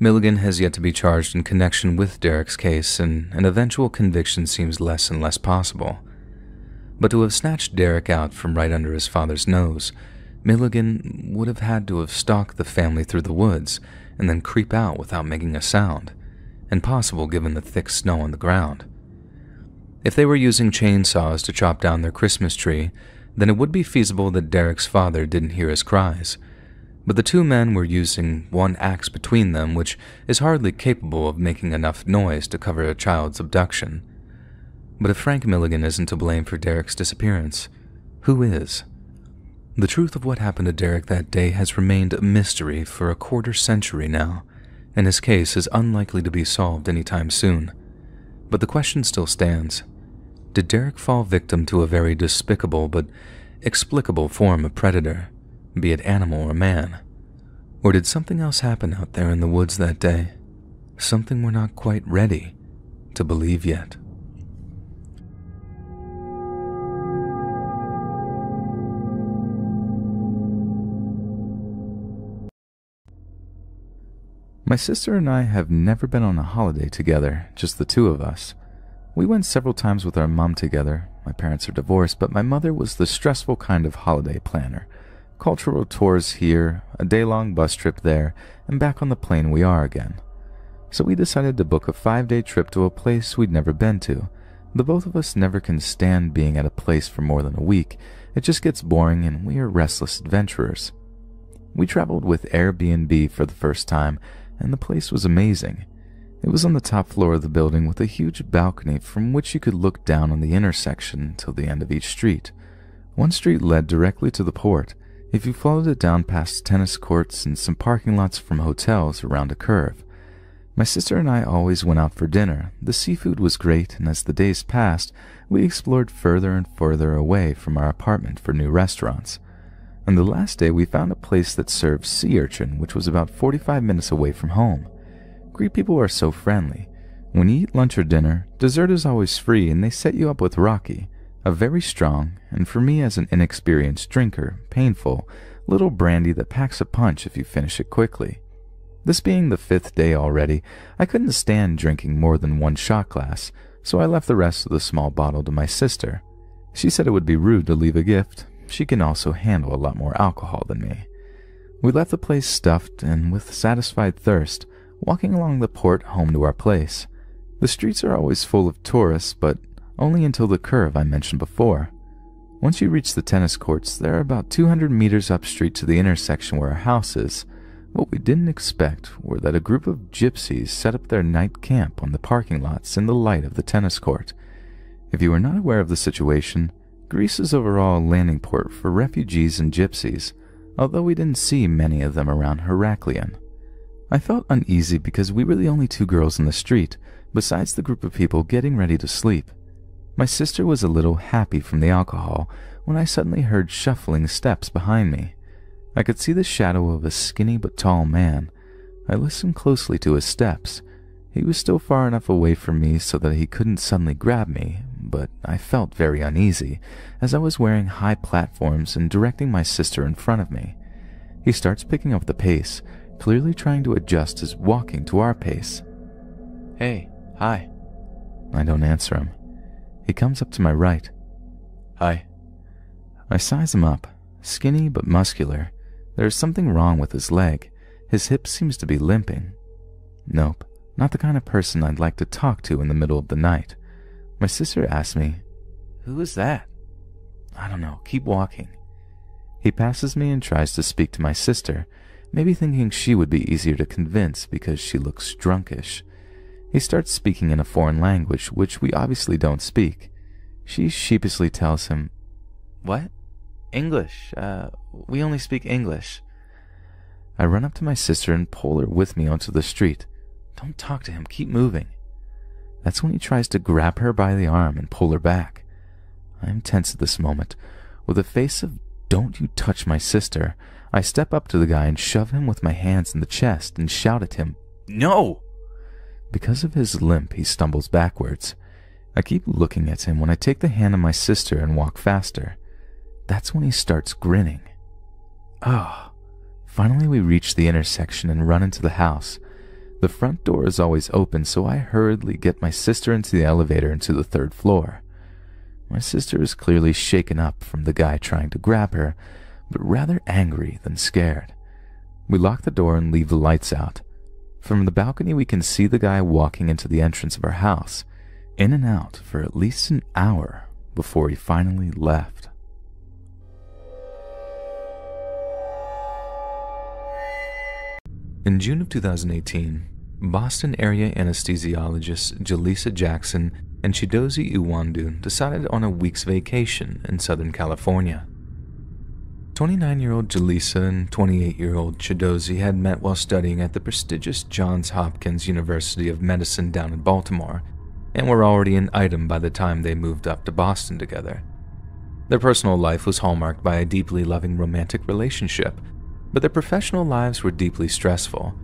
Milligan has yet to be charged in connection with Derek's case, and an eventual conviction seems less and less possible. But to have snatched Derek out from right under his father's nose, Milligan would have had to have stalked the family through the woods and then creep out without making a sound, impossible given the thick snow on the ground. If they were using chainsaws to chop down their Christmas tree, then it would be feasible that Derek's father didn't hear his cries. But the two men were using one axe between them, which is hardly capable of making enough noise to cover a child's abduction. But if Frank Milligan isn't to blame for Derek's disappearance, who is? The truth of what happened to Derek that day has remained a mystery for a quarter-century now, and his case is unlikely to be solved anytime soon. But the question still stands. Did Derek fall victim to a very despicable but explicable form of predator, be it animal or man? Or did something else happen out there in the woods that day? Something we're not quite ready to believe yet. My sister and I have never been on a holiday together, just the two of us. We went several times with our mom together. My parents are divorced, but my mother was the stressful kind of holiday planner. Cultural tours here, a day-long bus trip there, and back on the plane we are again. So we decided to book a 5-day trip to a place we'd never been to. The both of us never can stand being at a place for more than a week. It just gets boring and we are restless adventurers. We traveled with Airbnb for the first time, and the place was amazing. It was on the top floor of the building with a huge balcony from which you could look down on the intersection till the end of each street. One street led directly to the port. If you followed it down past tennis courts and some parking lots from hotels around a curve. My sister and I always went out for dinner. The seafood was great, and as the days passed, we explored further and further away from our apartment for new restaurants. On the last day, we found a place that served sea urchin, which was about 45 minutes away from home. Greek people are so friendly. When you eat lunch or dinner, dessert is always free, and they set you up with raki, a very strong, and for me as an inexperienced drinker, painful, little brandy that packs a punch if you finish it quickly. This being the 5th day already, I couldn't stand drinking more than one shot glass, so I left the rest of the small bottle to my sister. She said it would be rude to leave a gift. She can also handle a lot more alcohol than me. We left the place stuffed and with satisfied thirst, walking along the port home to our place. The streets are always full of tourists, but only until the curve I mentioned before. Once you reach the tennis courts, there are about 200 meters up street to the intersection where our house is. What we didn't expect were that a group of gypsies set up their night camp on the parking lots in the light of the tennis court. If you are not aware of the situation, Greece is overall a landing port for refugees and gypsies, although we didn't see many of them around Heraklion. I felt uneasy because we were the only two girls in the street, besides the group of people getting ready to sleep. My sister was a little happy from the alcohol when I suddenly heard shuffling steps behind me. I could see the shadow of a skinny but tall man. I listened closely to his steps. He was still far enough away from me so that he couldn't suddenly grab me, but I felt very uneasy, as I was wearing high platforms and directing my sister in front of me. He starts picking up the pace, clearly trying to adjust his walking to our pace. "Hey, hi." I don't answer him. He comes up to my right. "Hi." I size him up, skinny but muscular. There's something wrong with his leg. His hip seems to be limping. Nope, not the kind of person I'd like to talk to in the middle of the night. My sister asks me, "Who is that?" I don't know, keep walking. He passes me and tries to speak to my sister, maybe thinking she would be easier to convince because she looks drunkish. He starts speaking in a foreign language, which we obviously don't speak. She sheepishly tells him, "What? English. We only speak English." I run up to my sister and pull her with me onto the street. "Don't talk to him, keep moving." That's when he tries to grab her by the arm and pull her back. I am tense at this moment. With a face of "Don't you touch my sister," I step up to the guy and shove him with my hands in the chest and shout at him, "No!" Because of his limp, he stumbles backwards. I keep looking at him when I take the hand of my sister and walk faster. That's when he starts grinning. Finally we reach the intersection and run into the house. The front door is always open, so I hurriedly get my sister into the elevator into the 3rd floor. My sister is clearly shaken up from the guy trying to grab her, but rather angry than scared. We lock the door and leave the lights out. From the balcony we can see the guy walking into the entrance of our house, in and out for at least an hour before he finally left. In June of 2018, Boston area anesthesiologists Jaleesa Jackson and Chidozie Iwandu decided on a week's vacation in Southern California. 29-year-old Jaleesa and 28-year-old Chidozie had met while studying at the prestigious Johns Hopkins University of Medicine down in Baltimore, and were already an item by the time they moved up to Boston together. Their personal life was hallmarked by a deeply loving romantic relationship. but their professional lives were deeply stressful,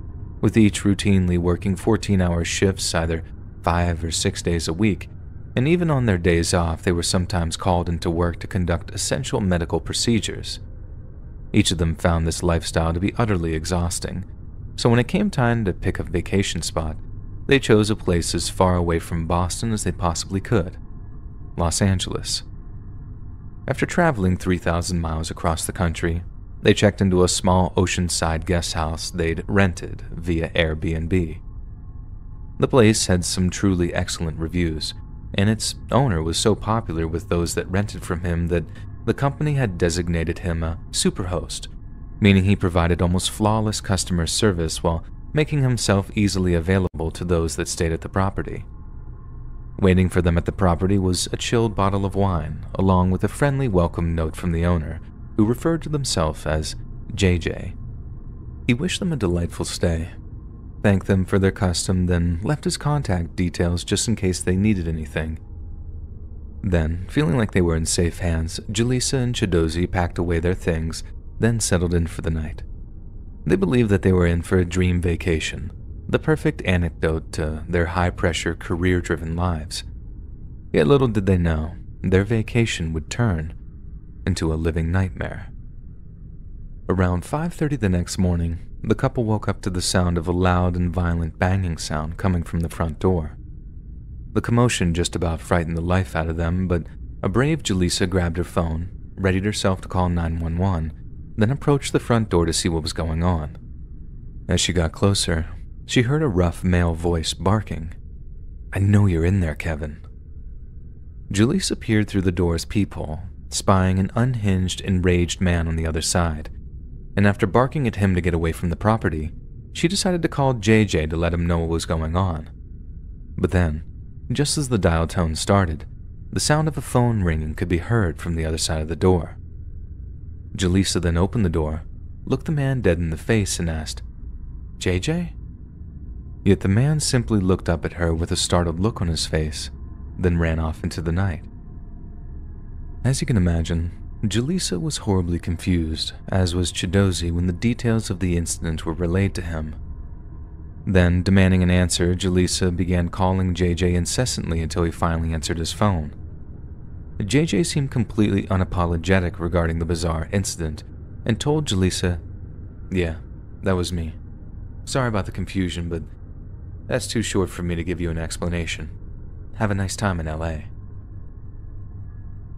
with each routinely working 14-hour shifts either 5 or 6 days a week, and even on their days off they were sometimes called into work to conduct essential medical procedures. Each of them found this lifestyle to be utterly exhausting, so when it came time to pick a vacation spot, they chose a place as far away from Boston as they possibly could: Los Angeles. After traveling 3,000 miles across the country, they checked into a small oceanside guest house they'd rented via Airbnb. The place had some truly excellent reviews, and its owner was so popular with those that rented from him that the company had designated him a superhost, meaning he provided almost flawless customer service while making himself easily available to those that stayed at the property. Waiting for them at the property was a chilled bottle of wine, along with a friendly welcome note from the owner, who referred to themselves as JJ. He wished them a delightful stay, thanked them for their custom, then left his contact details just in case they needed anything. Then, feeling like they were in safe hands, Jaleesa and Chidozie packed away their things, then settled in for the night. They believed that they were in for a dream vacation, the perfect antidote to their high-pressure, career-driven lives. Yet little did they know, their vacation would turn into a living nightmare. Around 5:30 the next morning, the couple woke up to the sound of a loud and violent banging sound coming from the front door. The commotion just about frightened the life out of them, but a brave Jaleesa grabbed her phone, readied herself to call 911, then approached the front door to see what was going on. As she got closer, she heard a rough male voice barking, "I know you're in there, Kevin." Jaleesa peered through the door's peephole, spying an unhinged, enraged man on the other side, and after barking at him to get away from the property, she decided to call JJ to let him know what was going on. But then, just as the dial tone started, the sound of a phone ringing could be heard from the other side of the door. Jaleesa then opened the door, looked the man dead in the face, and asked, "JJ?" Yet the man simply looked up at her with a startled look on his face, then ran off into the night. As you can imagine, Jaleesa was horribly confused, as was Chidozie when the details of the incident were relayed to him. Then, demanding an answer, Jaleesa began calling JJ incessantly until he finally answered his phone. JJ seemed completely unapologetic regarding the bizarre incident and told Jaleesa, "Yeah, that was me. Sorry about the confusion, but that's too short for me to give you an explanation. Have a nice time in LA."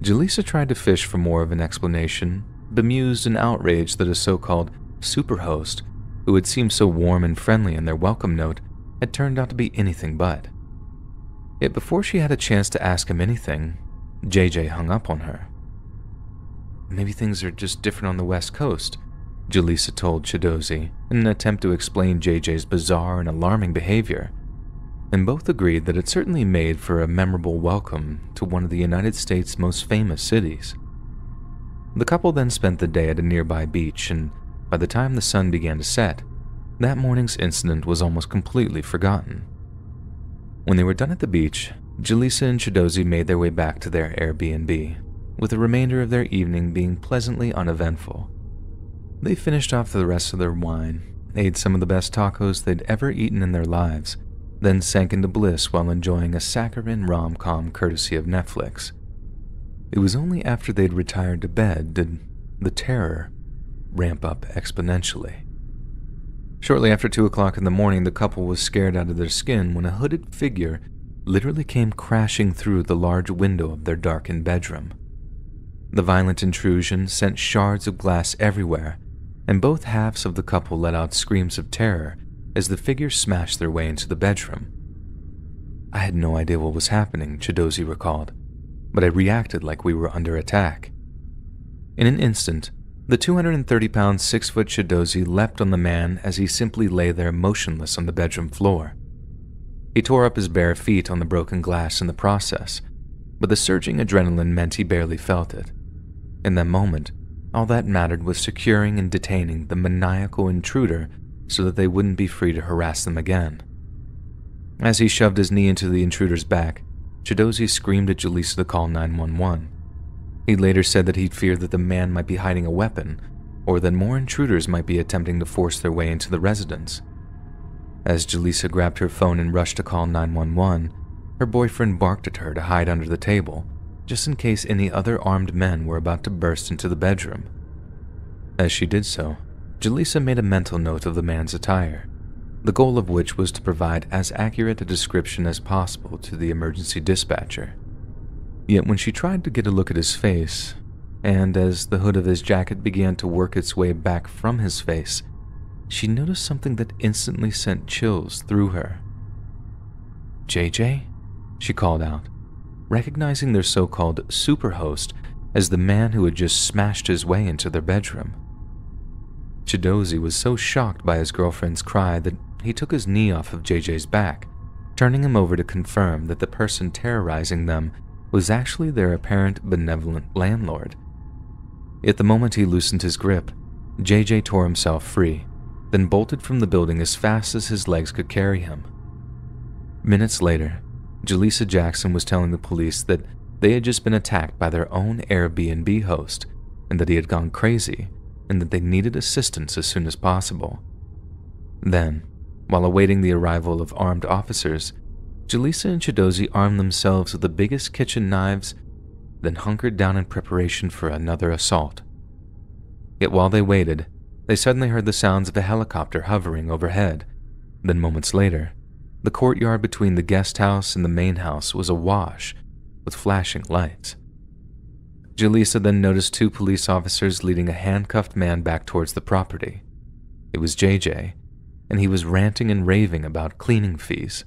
Jaleesa tried to fish for more of an explanation, bemused and outraged that a so-called superhost, who had seemed so warm and friendly in their welcome note, had turned out to be anything but. Yet before she had a chance to ask him anything, JJ hung up on her. "Maybe things are just different on the West Coast," Jaleesa told Chidozie in an attempt to explain JJ's bizarre and alarming behavior, and both agreed that it certainly made for a memorable welcome to one of the United States' most famous cities. The couple then spent the day at a nearby beach, and by the time the sun began to set, that morning's incident was almost completely forgotten. When they were done at the beach, Jaleesa and Chidozie made their way back to their Airbnb, with the remainder of their evening being pleasantly uneventful. They finished off the rest of their wine, ate some of the best tacos they'd ever eaten in their lives, then sank into bliss while enjoying a saccharine rom-com courtesy of Netflix. It was only after they'd retired to bed did the terror ramp up exponentially. Shortly after 2 o'clock in the morning, the couple was scared out of their skin when a hooded figure literally came crashing through the large window of their darkened bedroom. The violent intrusion sent shards of glass everywhere, and both halves of the couple let out screams of terror as the figure smashed their way into the bedroom. "I had no idea what was happening," Chidozie recalled, "but I reacted like we were under attack." In an instant, the 230-pound, 6-foot Chidozie leapt on the man as he simply lay there motionless on the bedroom floor. He tore up his bare feet on the broken glass in the process, but the surging adrenaline meant he barely felt it. In that moment, all that mattered was securing and detaining the maniacal intruder so that they wouldn't be free to harass them again. As he shoved his knee into the intruder's back, Chidozie screamed at Jaleesa to call 911. He later said that he'd feared that the man might be hiding a weapon, or that more intruders might be attempting to force their way into the residence. As Jaleesa grabbed her phone and rushed to call 911, her boyfriend barked at her to hide under the table, just in case any other armed men were about to burst into the bedroom. As she did so, Jaleesa made a mental note of the man's attire, the goal of which was to provide as accurate a description as possible to the emergency dispatcher. Yet when she tried to get a look at his face, and as the hood of his jacket began to work its way back from his face, she noticed something that instantly sent chills through her. "JJ?" she called out, recognizing their so-called superhost as the man who had just smashed his way into their bedroom. Chidozie was so shocked by his girlfriend's cry that he took his knee off of JJ's back, turning him over to confirm that the person terrorizing them was actually their apparent benevolent landlord. At the moment he loosened his grip, JJ tore himself free, then bolted from the building as fast as his legs could carry him. Minutes later, Jaleesa Jackson was telling the police that they had just been attacked by their own Airbnb host and that he had gone crazy and that they needed assistance as soon as possible. Then, while awaiting the arrival of armed officers, Jaleesa and Chidozie armed themselves with the biggest kitchen knives, then hunkered down in preparation for another assault. Yet while they waited, they suddenly heard the sounds of a helicopter hovering overhead. Then moments later, the courtyard between the guest house and the main house was awash with flashing lights. Jaleesa then noticed two police officers leading a handcuffed man back towards the property. It was JJ, and he was ranting and raving about cleaning fees.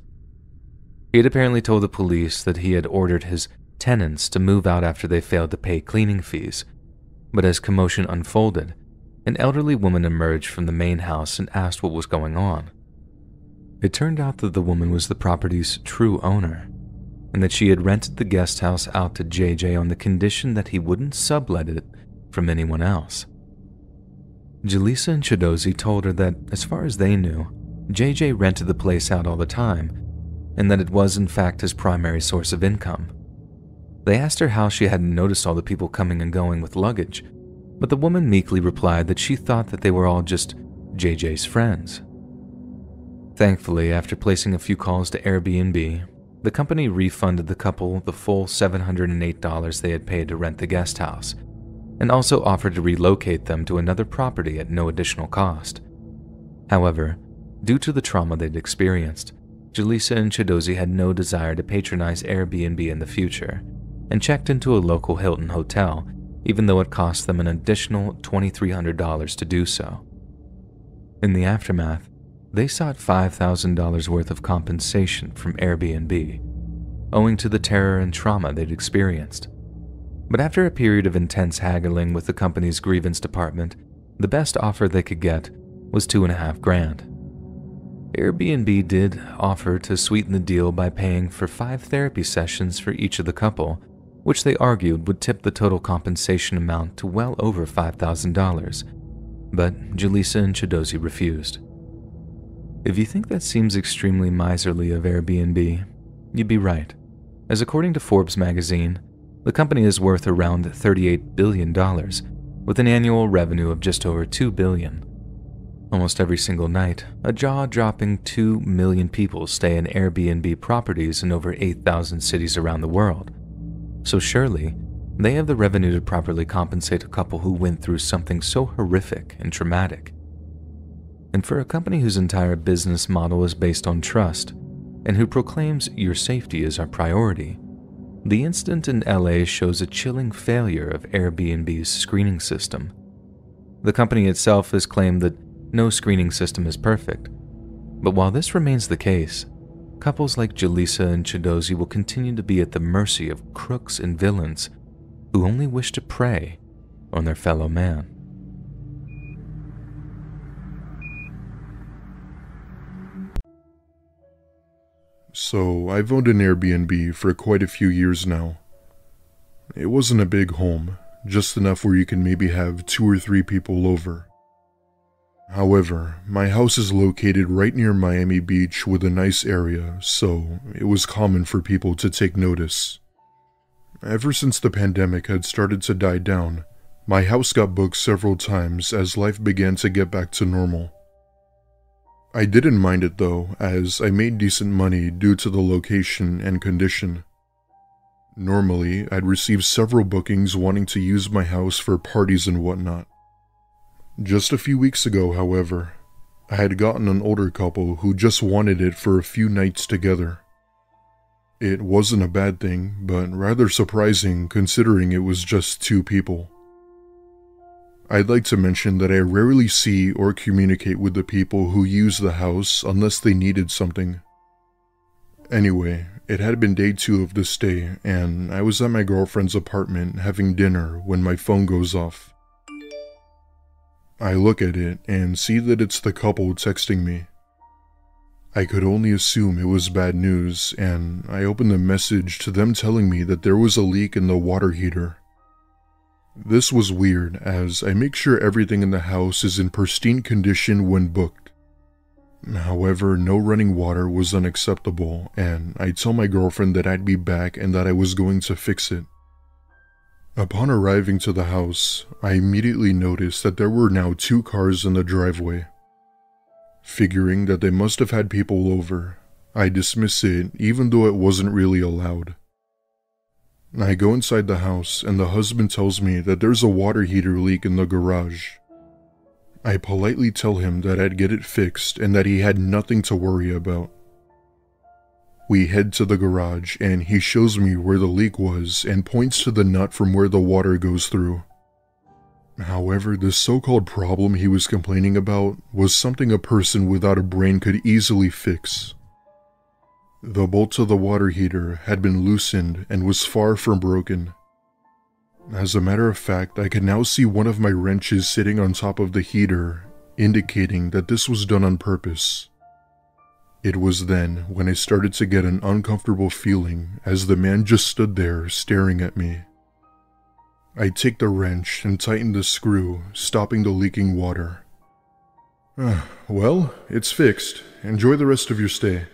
He had apparently told the police that he had ordered his tenants to move out after they failed to pay cleaning fees, but as commotion unfolded, an elderly woman emerged from the main house and asked what was going on. It turned out that the woman was the property's true owner, and that she had rented the guest house out to JJ on the condition that he wouldn't sublet it from anyone else. Jaleesa and Chidozie told her that, as far as they knew, JJ rented the place out all the time, and that it was in fact his primary source of income. They asked her how she hadn't noticed all the people coming and going with luggage, but the woman meekly replied that she thought that they were all just JJ's friends. Thankfully, after placing a few calls to Airbnb, the company refunded the couple the full $708 they had paid to rent the guest house, and also offered to relocate them to another property at no additional cost. However, due to the trauma they'd experienced, Jaleesa and Chidozie had no desire to patronize Airbnb in the future, and checked into a local Hilton hotel, even though it cost them an additional $2,300 to do so. In the aftermath, they sought $5,000 worth of compensation from Airbnb, owing to the terror and trauma they'd experienced. But after a period of intense haggling with the company's grievance department, the best offer they could get was $2,500. Airbnb did offer to sweeten the deal by paying for 5 therapy sessions for each of the couple, which they argued would tip the total compensation amount to well over $5,000, but Jaleesa and Chidozie refused. If you think that seems extremely miserly of Airbnb, you'd be right, as according to Forbes magazine, the company is worth around $38 billion, with an annual revenue of just over $2 billion. Almost every single night, a jaw-dropping 2 million people stay in Airbnb properties in over 8,000 cities around the world, so surely they have the revenue to properly compensate a couple who went through something so horrific and traumatic. And for a company whose entire business model is based on trust, and who proclaims your safety is our priority, the incident in LA shows a chilling failure of Airbnb's screening system. The company itself has claimed that no screening system is perfect, but while this remains the case, couples like Jaleesa and Chidozie will continue to be at the mercy of crooks and villains who only wish to prey on their fellow man. So, I've owned an Airbnb for quite a few years now. It wasn't a big home, just enough where you can maybe have 2 or 3 people over. However, my house is located right near Miami Beach with a nice area, so it was common for people to take notice. Ever since the pandemic had started to die down, My house got booked several times as life began to get back to normal. I didn't mind it though, as I made decent money due to the location and condition. Normally, I'd receive several bookings wanting to use my house for parties and whatnot. Just a few weeks ago, however, I had gotten an older couple who just wanted it for a few nights together. It wasn't a bad thing, but rather surprising considering it was just 2 people. I'd like to mention that I rarely see or communicate with the people who use the house unless they needed something. Anyway, it had been day 2 of the stay, and I was at my girlfriend's apartment having dinner when my phone goes off. I look at it and see that it's the couple texting me. I could only assume it was bad news, and I opened the message to them telling me that there was a leak in the water heater. This was weird, as I make sure everything in the house is in pristine condition when booked. However, no running water was unacceptable, and I tell my girlfriend that I'd be back and that I was going to fix it. Upon arriving to the house, I immediately noticed that there were now 2 cars in the driveway. Figuring that they must have had people over, I dismiss it even though it wasn't really allowed. I go inside the house and the husband tells me that there's a water heater leak in the garage. I politely tell him that I'd get it fixed and that he had nothing to worry about. We head to the garage and he shows me where the leak was and points to the nut from where the water goes through. However, the so-called problem he was complaining about was something a person without a brain could easily fix. The bolt to the water heater had been loosened and was far from broken. As a matter of fact, I can now see one of my wrenches sitting on top of the heater, indicating that this was done on purpose. It was then when I started to get an uncomfortable feeling as the man just stood there staring at me. I take the wrench and tighten the screw, stopping the leaking water. Well, it's fixed. Enjoy the rest of your stay.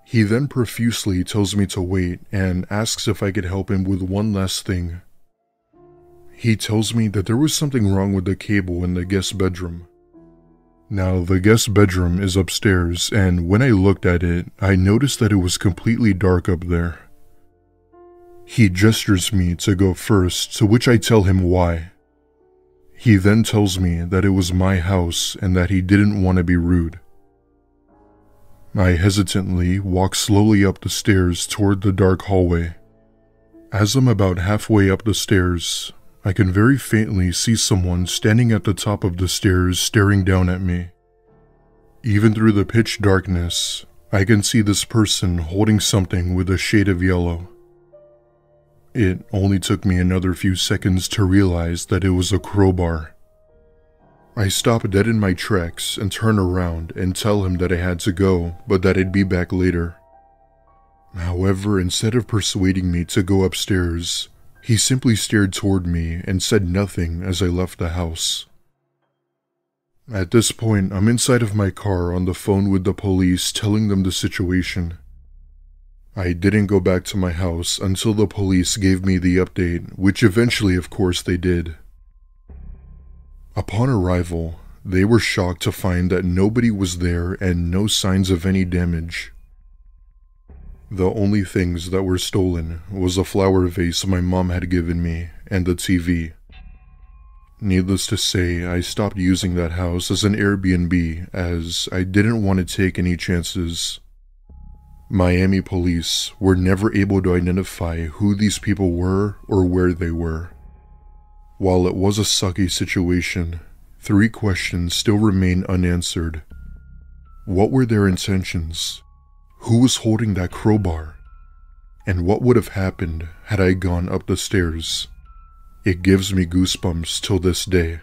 He then profusely tells me to wait and asks if I could help him with one last thing. He tells me that there was something wrong with the cable in the guest bedroom. Now, the guest bedroom is upstairs, and when I looked at it, I noticed that it was completely dark up there. He gestures me to go first, to which I tell him why. He then tells me that it was my house and that he didn't want to be rude. I hesitantly walk slowly up the stairs toward the dark hallway. As I'm about halfway up the stairs, I can very faintly see someone standing at the top of the stairs staring down at me. Even through the pitch darkness, I can see this person holding something with a shade of yellow. It only took me another few seconds to realize that it was a crowbar. I stop dead in my tracks and turn around and tell him that I had to go, but that I'd be back later. However, instead of persuading me to go upstairs, he simply stared toward me and said nothing as I left the house. At this point, I'm inside of my car on the phone with the police telling them the situation. I didn't go back to my house until the police gave me the update, which eventually, of course, they did. Upon arrival, they were shocked to find that nobody was there and no signs of any damage. The only things that were stolen was a flower vase my mom had given me and the TV. Needless to say, I stopped using that house as an Airbnb as I didn't want to take any chances. Miami police were never able to identify who these people were or where they were. While it was a sucky situation, 3 questions still remain unanswered. What were their intentions? Who was holding that crowbar? And what would have happened had I gone up the stairs? It gives me goosebumps till this day.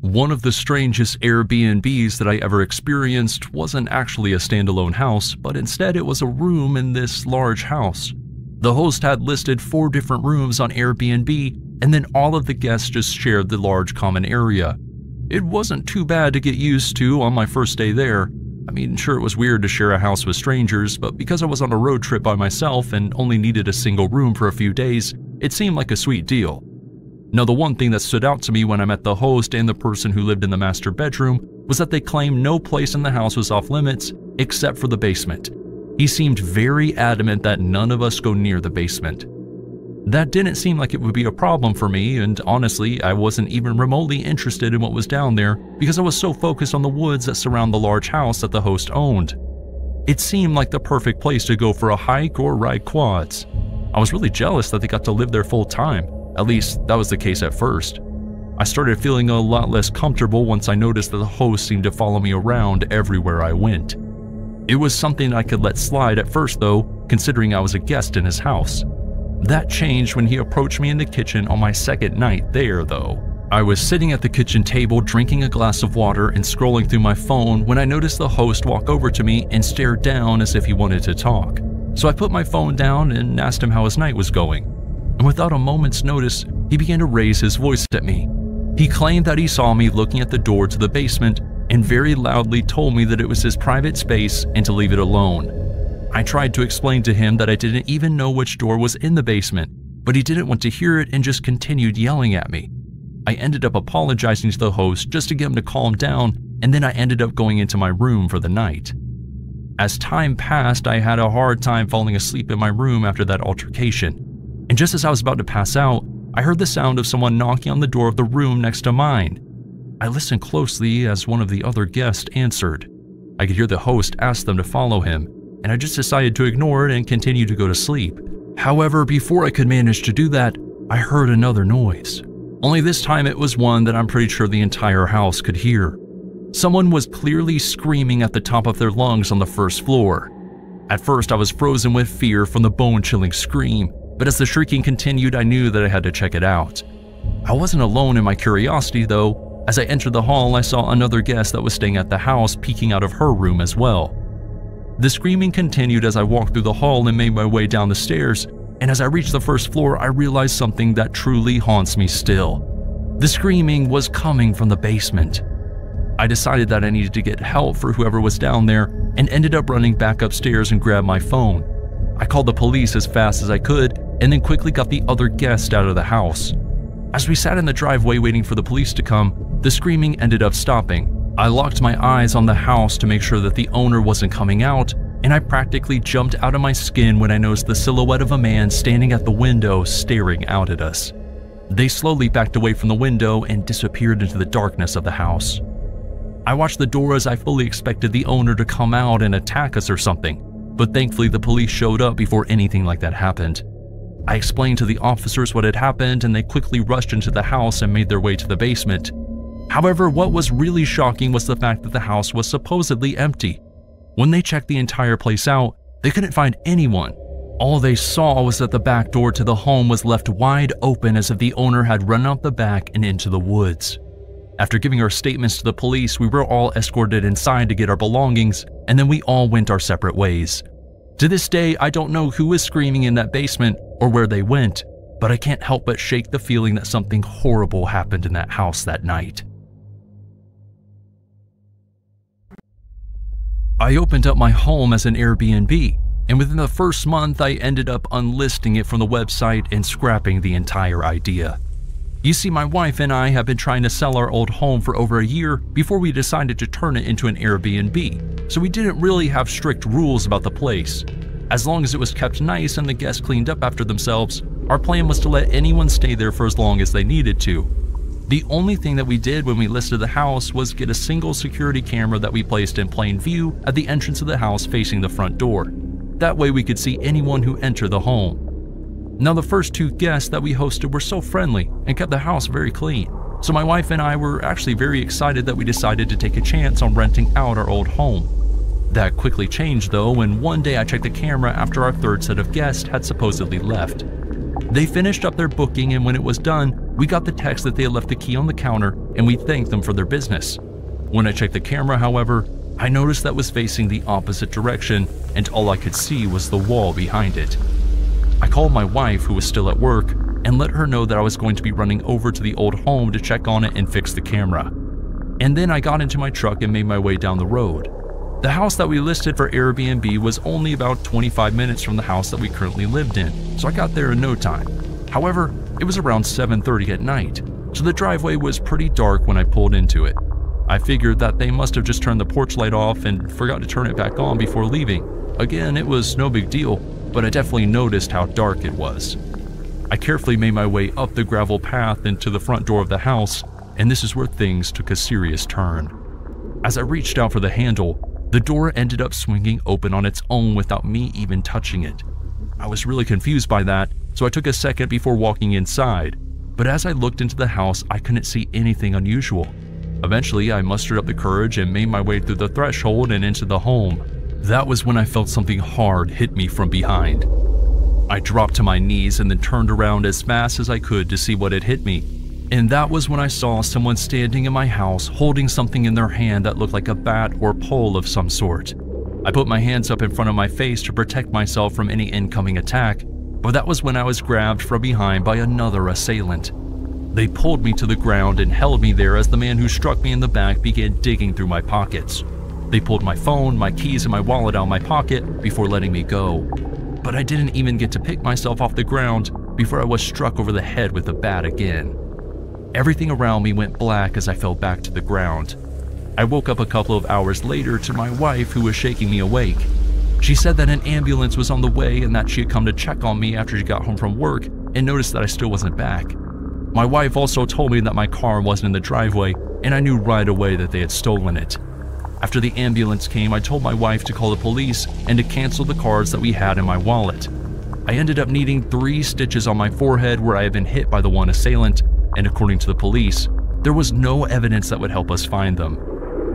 One of the strangest Airbnbs that I ever experienced wasn't actually a standalone house, but instead it was a room in this large house. The host had listed 4 different rooms on Airbnb, and then all of the guests just shared the large common area. It wasn't too bad to get used to on my first day there. I mean, sure, it was weird to share a house with strangers, but because I was on a road trip by myself and only needed a single room for a few days, it seemed like a sweet deal. Now, the one thing that stood out to me when I met the host and the person who lived in the master bedroom was that they claimed no place in the house was off limits except for the basement. He seemed very adamant that none of us go near the basement. That didn't seem like it would be a problem for me, and honestly, I wasn't even remotely interested in what was down there because I was so focused on the woods that surround the large house that the host owned. It seemed like the perfect place to go for a hike or ride quads. I was really jealous that they got to live there full time. At least, that was the case at first. I started feeling a lot less comfortable once I noticed that the host seemed to follow me around everywhere I went. It was something I could let slide at first though, considering I was a guest in his house. That changed when he approached me in the kitchen on my second night there though. I was sitting at the kitchen table drinking a glass of water and scrolling through my phone when I noticed the host walk over to me and stare down as if he wanted to talk. So I put my phone down and asked him how his night was going. And without a moment's notice, he began to raise his voice at me. He claimed that he saw me looking at the door to the basement and very loudly told me that it was his private space and to leave it alone. I tried to explain to him that I didn't even know which door was in the basement, but he didn't want to hear it and just continued yelling at me. I ended up apologizing to the host just to get him to calm down, and then I ended up going into my room for the night. As time passed, I had a hard time falling asleep in my room after that altercation. And just as I was about to pass out, I heard the sound of someone knocking on the door of the room next to mine. I listened closely as one of the other guests answered. I could hear the host ask them to follow him, and I just decided to ignore it and continue to go to sleep. However, before I could manage to do that, I heard another noise. Only this time it was one that I'm pretty sure the entire house could hear. Someone was clearly screaming at the top of their lungs on the first floor. At first, I was frozen with fear from the bone-chilling scream, but as the shrieking continued, I knew that I had to check it out. I wasn't alone in my curiosity though. As I entered the hall, I saw another guest that was staying at the house peeking out of her room as well. The screaming continued as I walked through the hall and made my way down the stairs, and as I reached the first floor, I realized something that truly haunts me still. The screaming was coming from the basement. I decided that I needed to get help for whoever was down there and ended up running back upstairs and grabbed my phone. I called the police as fast as I could and then quickly got the other guest out of the house. As we sat in the driveway waiting for the police to come, the screaming ended up stopping. I locked my eyes on the house to make sure that the owner wasn't coming out, and I practically jumped out of my skin when I noticed the silhouette of a man standing at the window staring out at us. They slowly backed away from the window and disappeared into the darkness of the house. I watched the door as I fully expected the owner to come out and attack us or something, but thankfully the police showed up before anything like that happened. I explained to the officers what had happened and they quickly rushed into the house and made their way to the basement. However, what was really shocking was the fact that the house was supposedly empty. When they checked the entire place out, they couldn't find anyone. All they saw was that the back door to the home was left wide open as if the owner had run out the back and into the woods. After giving our statements to the police, we were all escorted inside to get our belongings, and then we all went our separate ways. To this day, I don't know who was screaming in that basement or where they went, but I can't help but shake the feeling that something horrible happened in that house that night. I opened up my home as an Airbnb, and within the first month I ended up unlisting it from the website and scrapping the entire idea. You see, my wife and I have been trying to sell our old home for over a year before we decided to turn it into an Airbnb, so we didn't really have strict rules about the place. As long as it was kept nice and the guests cleaned up after themselves, our plan was to let anyone stay there for as long as they needed to. The only thing that we did when we listed the house was get a single security camera that we placed in plain view at the entrance of the house facing the front door. That way we could see anyone who entered the home. Now, the first 2 guests that we hosted were so friendly and kept the house very clean, so my wife and I were actually very excited that we decided to take a chance on renting out our old home. That quickly changed though when one day I checked the camera after our 3rd set of guests had supposedly left. They finished up their booking, and when it was done, we got the text that they had left the key on the counter and we thanked them for their business. When I checked the camera, however, I noticed that was facing the opposite direction and all I could see was the wall behind it. I called my wife, who was still at work, and let her know that I was going to be running over to the old home to check on it and fix the camera. And then I got into my truck and made my way down the road. The house that we listed for Airbnb was only about 25 minutes from the house that we currently lived in, so I got there in no time. However, it was around 7:30 at night, so the driveway was pretty dark when I pulled into it. I figured that they must have just turned the porch light off and forgot to turn it back on before leaving. Again, it was no big deal, but I definitely noticed how dark it was. I carefully made my way up the gravel path into the front door of the house, and this is where things took a serious turn. As I reached out for the handle, the door ended up swinging open on its own without me even touching it. I was really confused by that, so I took a second before walking inside, but as I looked into the house, I couldn't see anything unusual. Eventually, I mustered up the courage and made my way through the threshold and into the home. That was when I felt something hard hit me from behind. I dropped to my knees and then turned around as fast as I could to see what had hit me. And that was when I saw someone standing in my house holding something in their hand that looked like a bat or pole of some sort. I put my hands up in front of my face to protect myself from any incoming attack, but that was when I was grabbed from behind by another assailant. They pulled me to the ground and held me there as the man who struck me in the back began digging through my pockets. They pulled my phone, my keys, and my wallet out of my pocket before letting me go. But I didn't even get to pick myself off the ground before I was struck over the head with a bat again. Everything around me went black as I fell back to the ground. I woke up a couple of hours later to my wife, who was shaking me awake. She said that an ambulance was on the way and that she had come to check on me after she got home from work and noticed that I still wasn't back. My wife also told me that my car wasn't in the driveway, and I knew right away that they had stolen it. After the ambulance came, I told my wife to call the police and to cancel the cards that we had in my wallet. I ended up needing 3 stitches on my forehead where I had been hit by the one assailant, and according to the police, there was no evidence that would help us find them.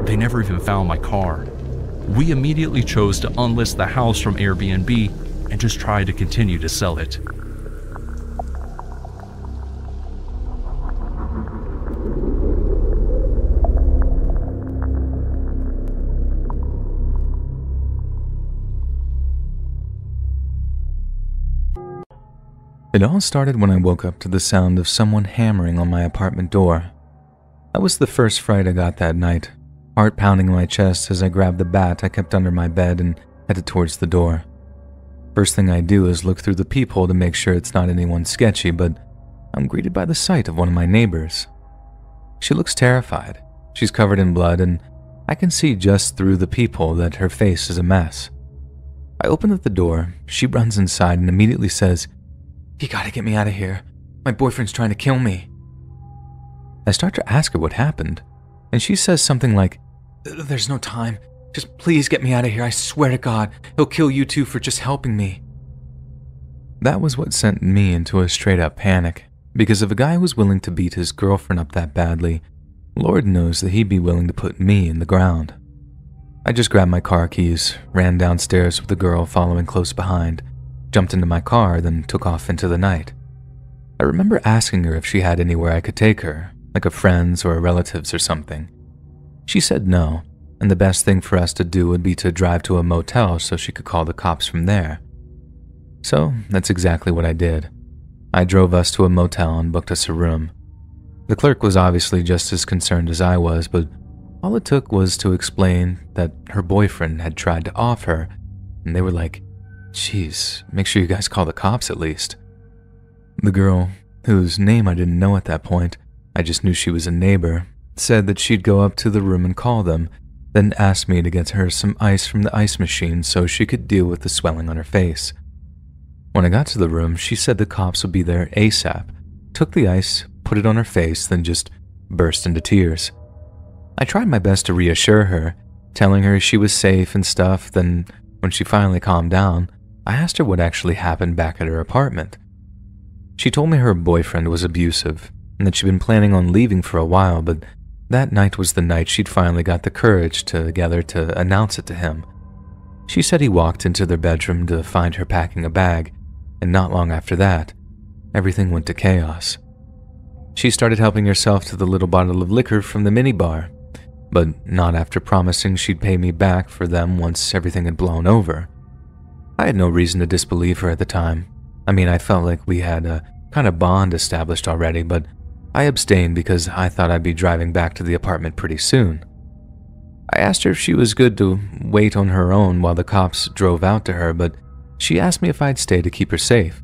They never even found my car. We immediately chose to unlist the house from Airbnb and just tried to continue to sell it. It all started when I woke up to the sound of someone hammering on my apartment door. That was the first fright I got that night, heart pounding in my chest as I grabbed the bat I kept under my bed and headed towards the door. First thing I do is look through the peephole to make sure it's not anyone sketchy, but I'm greeted by the sight of one of my neighbors. She looks terrified. She's covered in blood, and I can see just through the peephole that her face is a mess. I open up the door, she runs inside and immediately says, "You gotta get me out of here. My boyfriend's trying to kill me." I start to ask her what happened, and she says something like, "There's no time. Just please get me out of here. I swear to God, he'll kill you too for just helping me." That was what sent me into a straight-up panic, because if a guy was willing to beat his girlfriend up that badly, Lord knows that he'd be willing to put me in the ground. I just grabbed my car keys, ran downstairs with the girl following close behind, jumped into my car, then took off into the night. I remember asking her if she had anywhere I could take her, like a friend's or a relative's or something. She said no, and the best thing for us to do would be to drive to a motel so she could call the cops from there. So that's exactly what I did. I drove us to a motel and booked us a room. The clerk was obviously just as concerned as I was, but all it took was to explain that her boyfriend had tried to off her, and they were like, "Geez, make sure you guys call the cops at least." The girl, whose name I didn't know at that point, I just knew she was a neighbor, said that she'd go up to the room and call them, then asked me to get her some ice from the ice machine so she could deal with the swelling on her face. When I got to the room, she said the cops would be there ASAP, took the ice, put it on her face, then just burst into tears. I tried my best to reassure her, telling her she was safe and stuff. Then when she finally calmed down, I asked her what actually happened back at her apartment. She told me her boyfriend was abusive and that she'd been planning on leaving for a while, but that night was the night she'd finally got the courage together to announce it to him. She said he walked into their bedroom to find her packing a bag, and not long after that, everything went to chaos. She started helping herself to the little bottle of liquor from the minibar, but not after promising she'd pay me back for them once everything had blown over. I had no reason to disbelieve her at the time. I mean, I felt like we had a kind of bond established already, but I abstained because I thought I'd be driving back to the apartment pretty soon. I asked her if she was good to wait on her own while the cops drove out to her, but she asked me if I'd stay to keep her safe.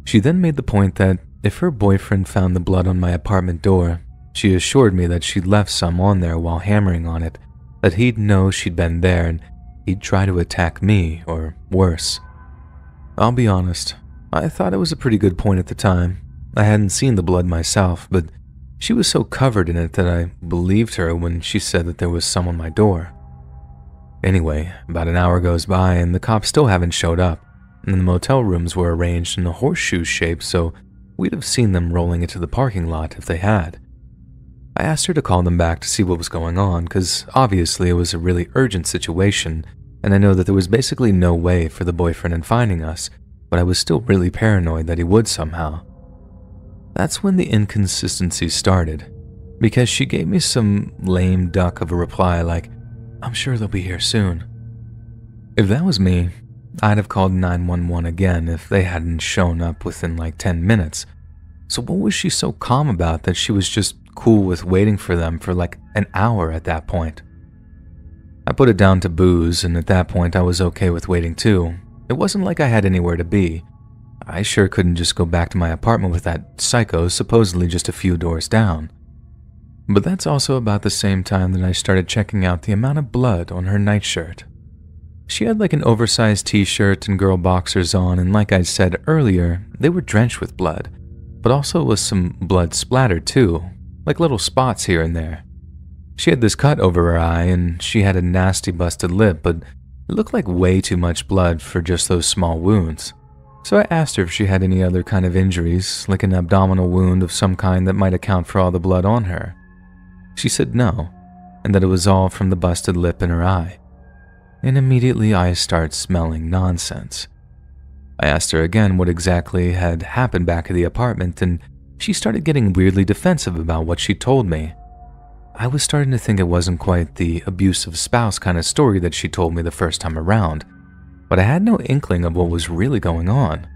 She then made the point that if her boyfriend found the blood on my apartment door, she assured me that she'd left some on there while hammering on it, that he'd know she'd been there and he'd try to attack me or worse. I'll be honest, I thought it was a pretty good point at the time. I hadn't seen the blood myself, but she was so covered in it that I believed her when she said that there was some on my door. Anyway, about an hour goes by and the cops still haven't showed up, and the motel rooms were arranged in a horseshoe shape, so we'd have seen them rolling into the parking lot if they had. I asked her to call them back to see what was going on, because obviously it was a really urgent situation, and I know that there was basically no way for the boyfriend in finding us, but I was still really paranoid that he would somehow. That's when the inconsistencies started, because she gave me some lame duck of a reply like, "I'm sure they'll be here soon." If that was me, I'd have called 911 again if they hadn't shown up within like 10 minutes. So what was she so calm about that she was just cool with waiting for them for like an hour at that point? I put it down to booze, and at that point I was okay with waiting too. It wasn't like I had anywhere to be. I sure couldn't just go back to my apartment with that psycho supposedly just a few doors down. But that's also about the same time that I started checking out the amount of blood on her nightshirt. She had like an oversized t-shirt and girl boxers on, and like I said earlier, they were drenched with blood, but also with some blood splattered too, like little spots here and there. She had this cut over her eye, and she had a nasty busted lip, but it looked like way too much blood for just those small wounds. So I asked her if she had any other kind of injuries, like an abdominal wound of some kind that might account for all the blood on her. She said no, and that it was all from the busted lip in her eye. And immediately I start smelling nonsense. I asked her again what exactly had happened back at the apartment, and she started getting weirdly defensive about what she told me. I was starting to think it wasn't quite the abusive spouse kind of story that she told me the first time around, but I had no inkling of what was really going on.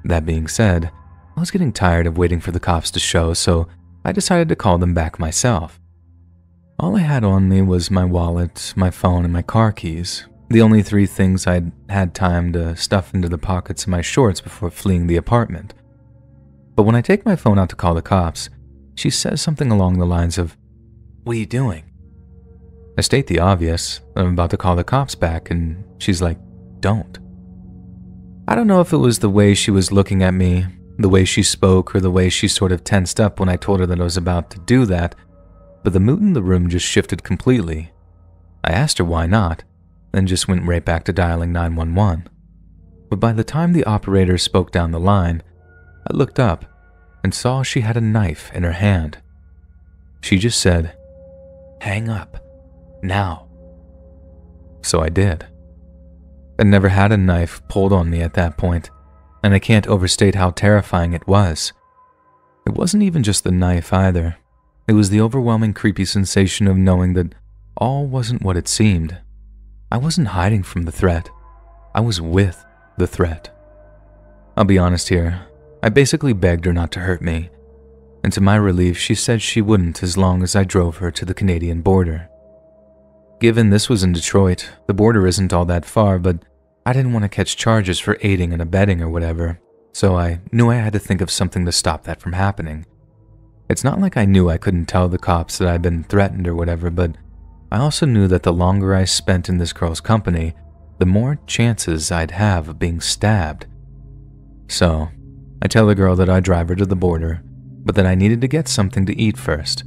That being said, I was getting tired of waiting for the cops to show, so I decided to call them back myself. All I had on me was my wallet, my phone, and my car keys, the only three things I'd had time to stuff into the pockets of my shorts before fleeing the apartment. But when I take my phone out to call the cops, she says something along the lines of, "What are you doing?" I state the obvious, that I'm about to call the cops back, and she's like, "Don't." I don't know if it was the way she was looking at me, the way she spoke, or the way she sort of tensed up when I told her that I was about to do that, but the mood in the room just shifted completely. I asked her why not, then just went right back to dialing 911. But by the time the operator spoke down the line, I looked up and saw she had a knife in her hand. She just said, "Hang up, now." So I did. I never had a knife pulled on me at that point, and I can't overstate how terrifying it was. It wasn't even just the knife either. It was the overwhelming creepy sensation of knowing that all wasn't what it seemed. I wasn't hiding from the threat. I was with the threat. I'll be honest here. I basically begged her not to hurt me, and to my relief, she said she wouldn't as long as I drove her to the Canadian border. Given this was in Detroit, the border isn't all that far, but I didn't want to catch charges for aiding and abetting or whatever, so I knew I had to think of something to stop that from happening. It's not like I knew I couldn't tell the cops that I'd been threatened or whatever, but I also knew that the longer I spent in this girl's company, the more chances I'd have of being stabbed. So, I tell the girl that I'd drive her to the border, but that I needed to get something to eat first.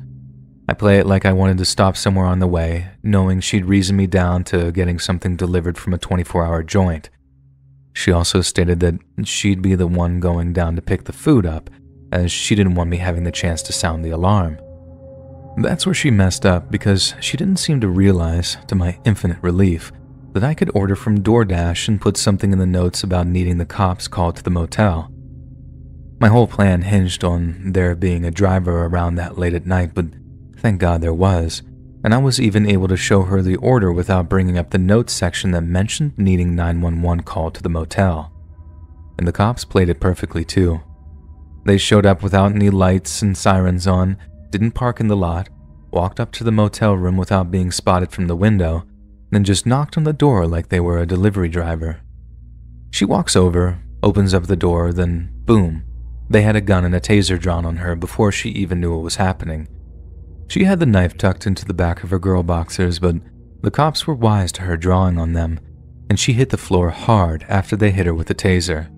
I play it like I wanted to stop somewhere on the way, knowing she'd reason me down to getting something delivered from a 24-hour joint. She also stated that she'd be the one going down to pick the food up, as she didn't want me having the chance to sound the alarm. That's where she messed up, because she didn't seem to realize, to my infinite relief, that I could order from DoorDash and put something in the notes about needing the cops called to the motel. My whole plan hinged on there being a driver around that late at night, but thank God there was, and I was even able to show her the order without bringing up the notes section that mentioned needing 911 called to the motel. And the cops played it perfectly too. They showed up without any lights and sirens on, didn't park in the lot, walked up to the motel room without being spotted from the window, then just knocked on the door like they were a delivery driver. She walks over, opens up the door, then boom, they had a gun and a taser drawn on her before she even knew what was happening. She had the knife tucked into the back of her girl boxers, but the cops were wise to her drawing on them, and she hit the floor hard after they hit her with the taser.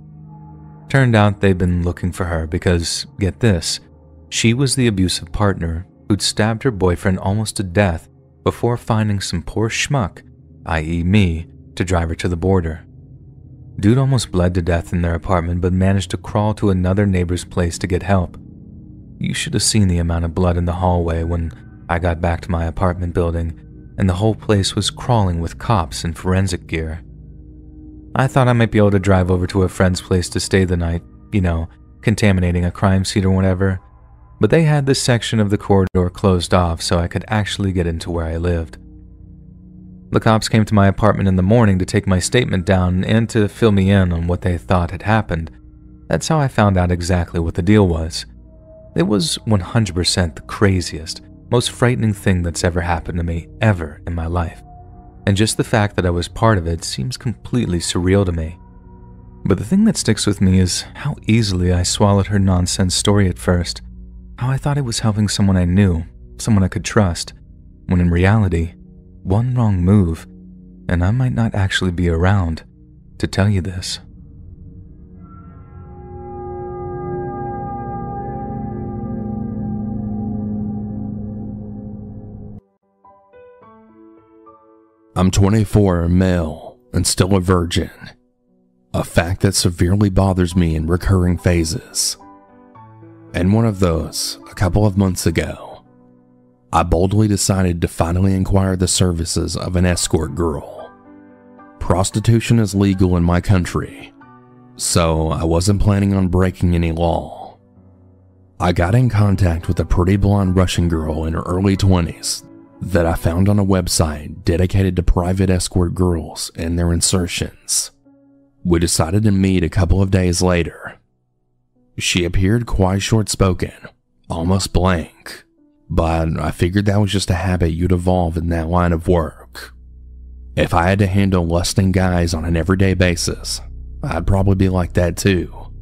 Turned out they'd been looking for her because, get this, she was the abusive partner who'd stabbed her boyfriend almost to death before finding some poor schmuck, i.e. me, to drive her to the border. Dude almost bled to death in their apartment but managed to crawl to another neighbor's place to get help. You should have seen the amount of blood in the hallway when I got back to my apartment building, and the whole place was crawling with cops and forensic gear. I thought I might be able to drive over to a friend's place to stay the night, contaminating a crime scene or whatever, but they had this section of the corridor closed off so I could actually get into where I lived. The cops came to my apartment in the morning to take my statement down and to fill me in on what they thought had happened. That's how I found out exactly what the deal was. It was 100% the craziest, most frightening thing that's ever happened to me ever in my life. And just the fact that I was part of it seems completely surreal to me. But the thing that sticks with me is how easily I swallowed her nonsense story at first. How I thought it was helping someone I knew, someone I could trust, when in reality, one wrong move, and I might not actually be around to tell you this. I'm 24, male, and still a virgin. A fact that severely bothers me in recurring phases. And one of those, a couple of months ago, I boldly decided to finally inquire the services of an escort girl. Prostitution is legal in my country, so I wasn't planning on breaking any law. I got in contact with a pretty blonde Russian girl in her early 20s that I found on a website dedicated to private escort girls and their insertions. We decided to meet a couple of days later. She appeared quite short-spoken, almost blank, but I figured that was just a habit you'd evolve in that line of work. If I had to handle lusting guys on an everyday basis, I'd probably be like that too.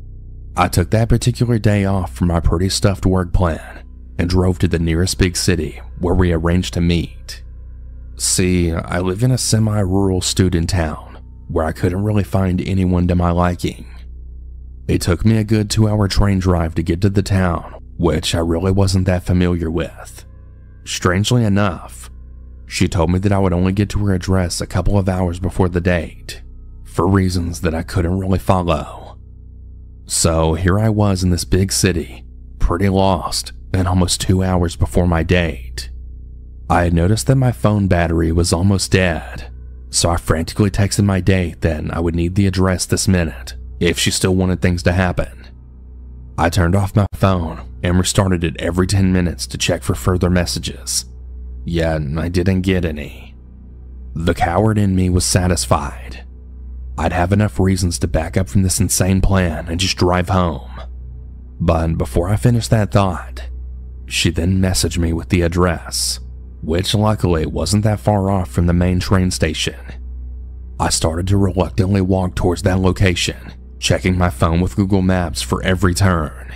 I took that particular day off from my pretty stuffed work plan and drove to the nearest big city where we arranged to meet. See, I live in a semi-rural student town where I couldn't really find anyone to my liking. It took me a good 2-hour train drive to get to the town, which I really wasn't that familiar with. Strangely enough, she told me that I would only get to her address a couple of hours before the date, for reasons that I couldn't really follow. So here I was in this big city, pretty lost, and almost 2 hours before my date. I had noticed that my phone battery was almost dead, so I frantically texted my date that I would need the address this minute if she still wanted things to happen. I turned off my phone and restarted it every 10 minutes to check for further messages, yet I didn't get any. The coward in me was satisfied. I'd have enough reasons to back up from this insane plan and just drive home. But before I finished that thought, she then messaged me with the address, which luckily wasn't that far off from the main train station. I started to reluctantly walk towards that location, checking my phone with Google Maps for every turn.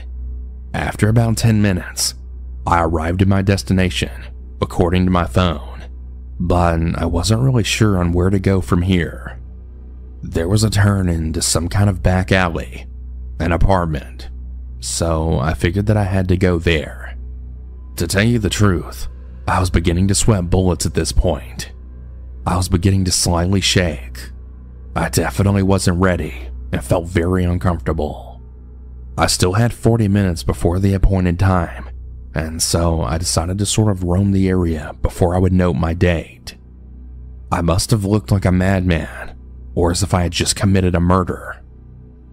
After about 10 minutes, I arrived at my destination, according to my phone, but I wasn't really sure on where to go from here. There was a turn into some kind of back alley, an apartment, so I figured that I had to go there. To tell you the truth, I was beginning to sweat bullets at this point. I was beginning to slightly shake. I definitely wasn't ready and felt very uncomfortable. I still had 40 minutes before the appointed time, and so I decided to sort of roam the area before I would note my date. I must have looked like a madman, or as if I had just committed a murder.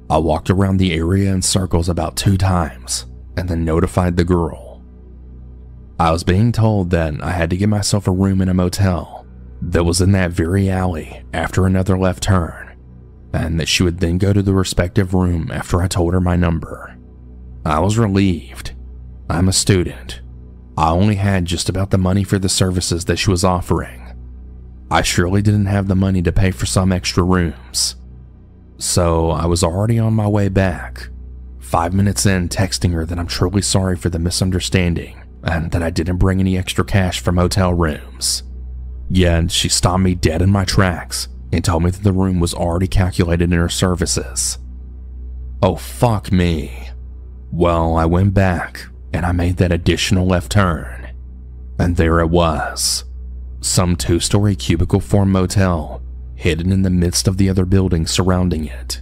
I walked around the area in circles about 2 times, and then notified the girl. I was being told that I had to get myself a room in a motel that was in that very alley after another left turn, and that she would then go to the respective room after I told her my number. I was relieved. I'm a student, I only had just about the money for the services that she was offering. I surely didn't have the money to pay for some extra rooms. So I was already on my way back, 5 minutes in, texting her that I'm truly sorry for the misunderstanding and that I didn't bring any extra cash for motel rooms. Yet she stopped me dead in my tracks and told me that the room was already calculated in her services. Oh, fuck me. Well, I went back and I made that additional left turn, and there it was. Some 2-story cubicle form motel hidden in the midst of the other buildings surrounding it.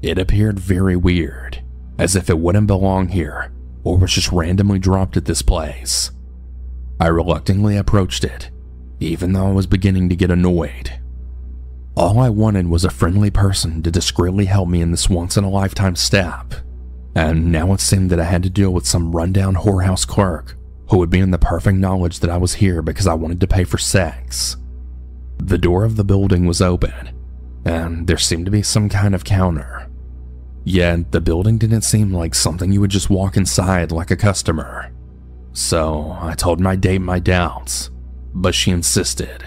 It appeared very weird, as if it wouldn't belong here or was just randomly dropped at this place. I reluctantly approached it, even though I was beginning to get annoyed. All I wanted was a friendly person to discreetly help me in this once-in-a-lifetime step, and now it seemed that I had to deal with some rundown whorehouse clerk who would be in the perfect knowledge that I was here because I wanted to pay for sex. The door of the building was open, and there seemed to be some kind of counter. Yet the building didn't seem like something you would just walk inside like a customer. So I told my date my doubts, but she insisted.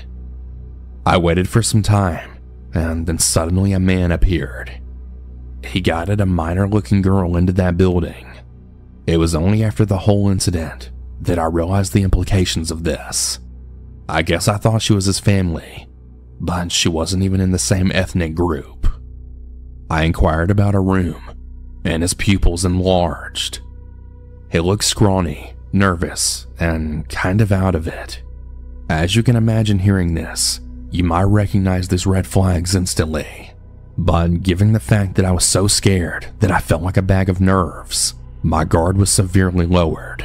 I waited for some time, and then suddenly a man appeared. He guided a minor-looking girl into that building. It was only after the whole incident that I realized the implications of this. I guess I thought she was his family, but she wasn't even in the same ethnic group. I inquired about a room, and his pupils enlarged. He looked scrawny, nervous, and kind of out of it. As you can imagine hearing this, you might recognize these red flags instantly. But given the fact that I was so scared that I felt like a bag of nerves, my guard was severely lowered.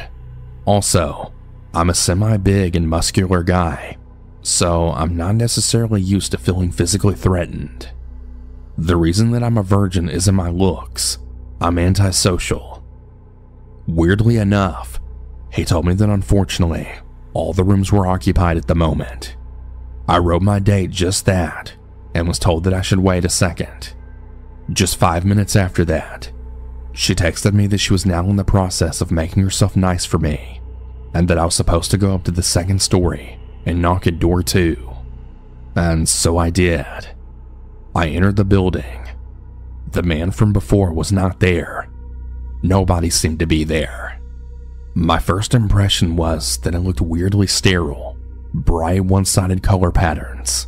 Also, I'm a semi-big and muscular guy, so I'm not necessarily used to feeling physically threatened. The reason that I'm a virgin isn't my looks. I'm antisocial. Weirdly enough, he told me that unfortunately, all the rooms were occupied at the moment. I wrote my date just that, and was told that I should wait a second. Just 5 minutes after that, she texted me that she was now in the process of making herself nice for me, and that I was supposed to go up to the second story and knock at door 2. And so I did. I entered the building. The man from before was not there. Nobody seemed to be there. My first impression was that it looked weirdly sterile, bright one-sided color patterns.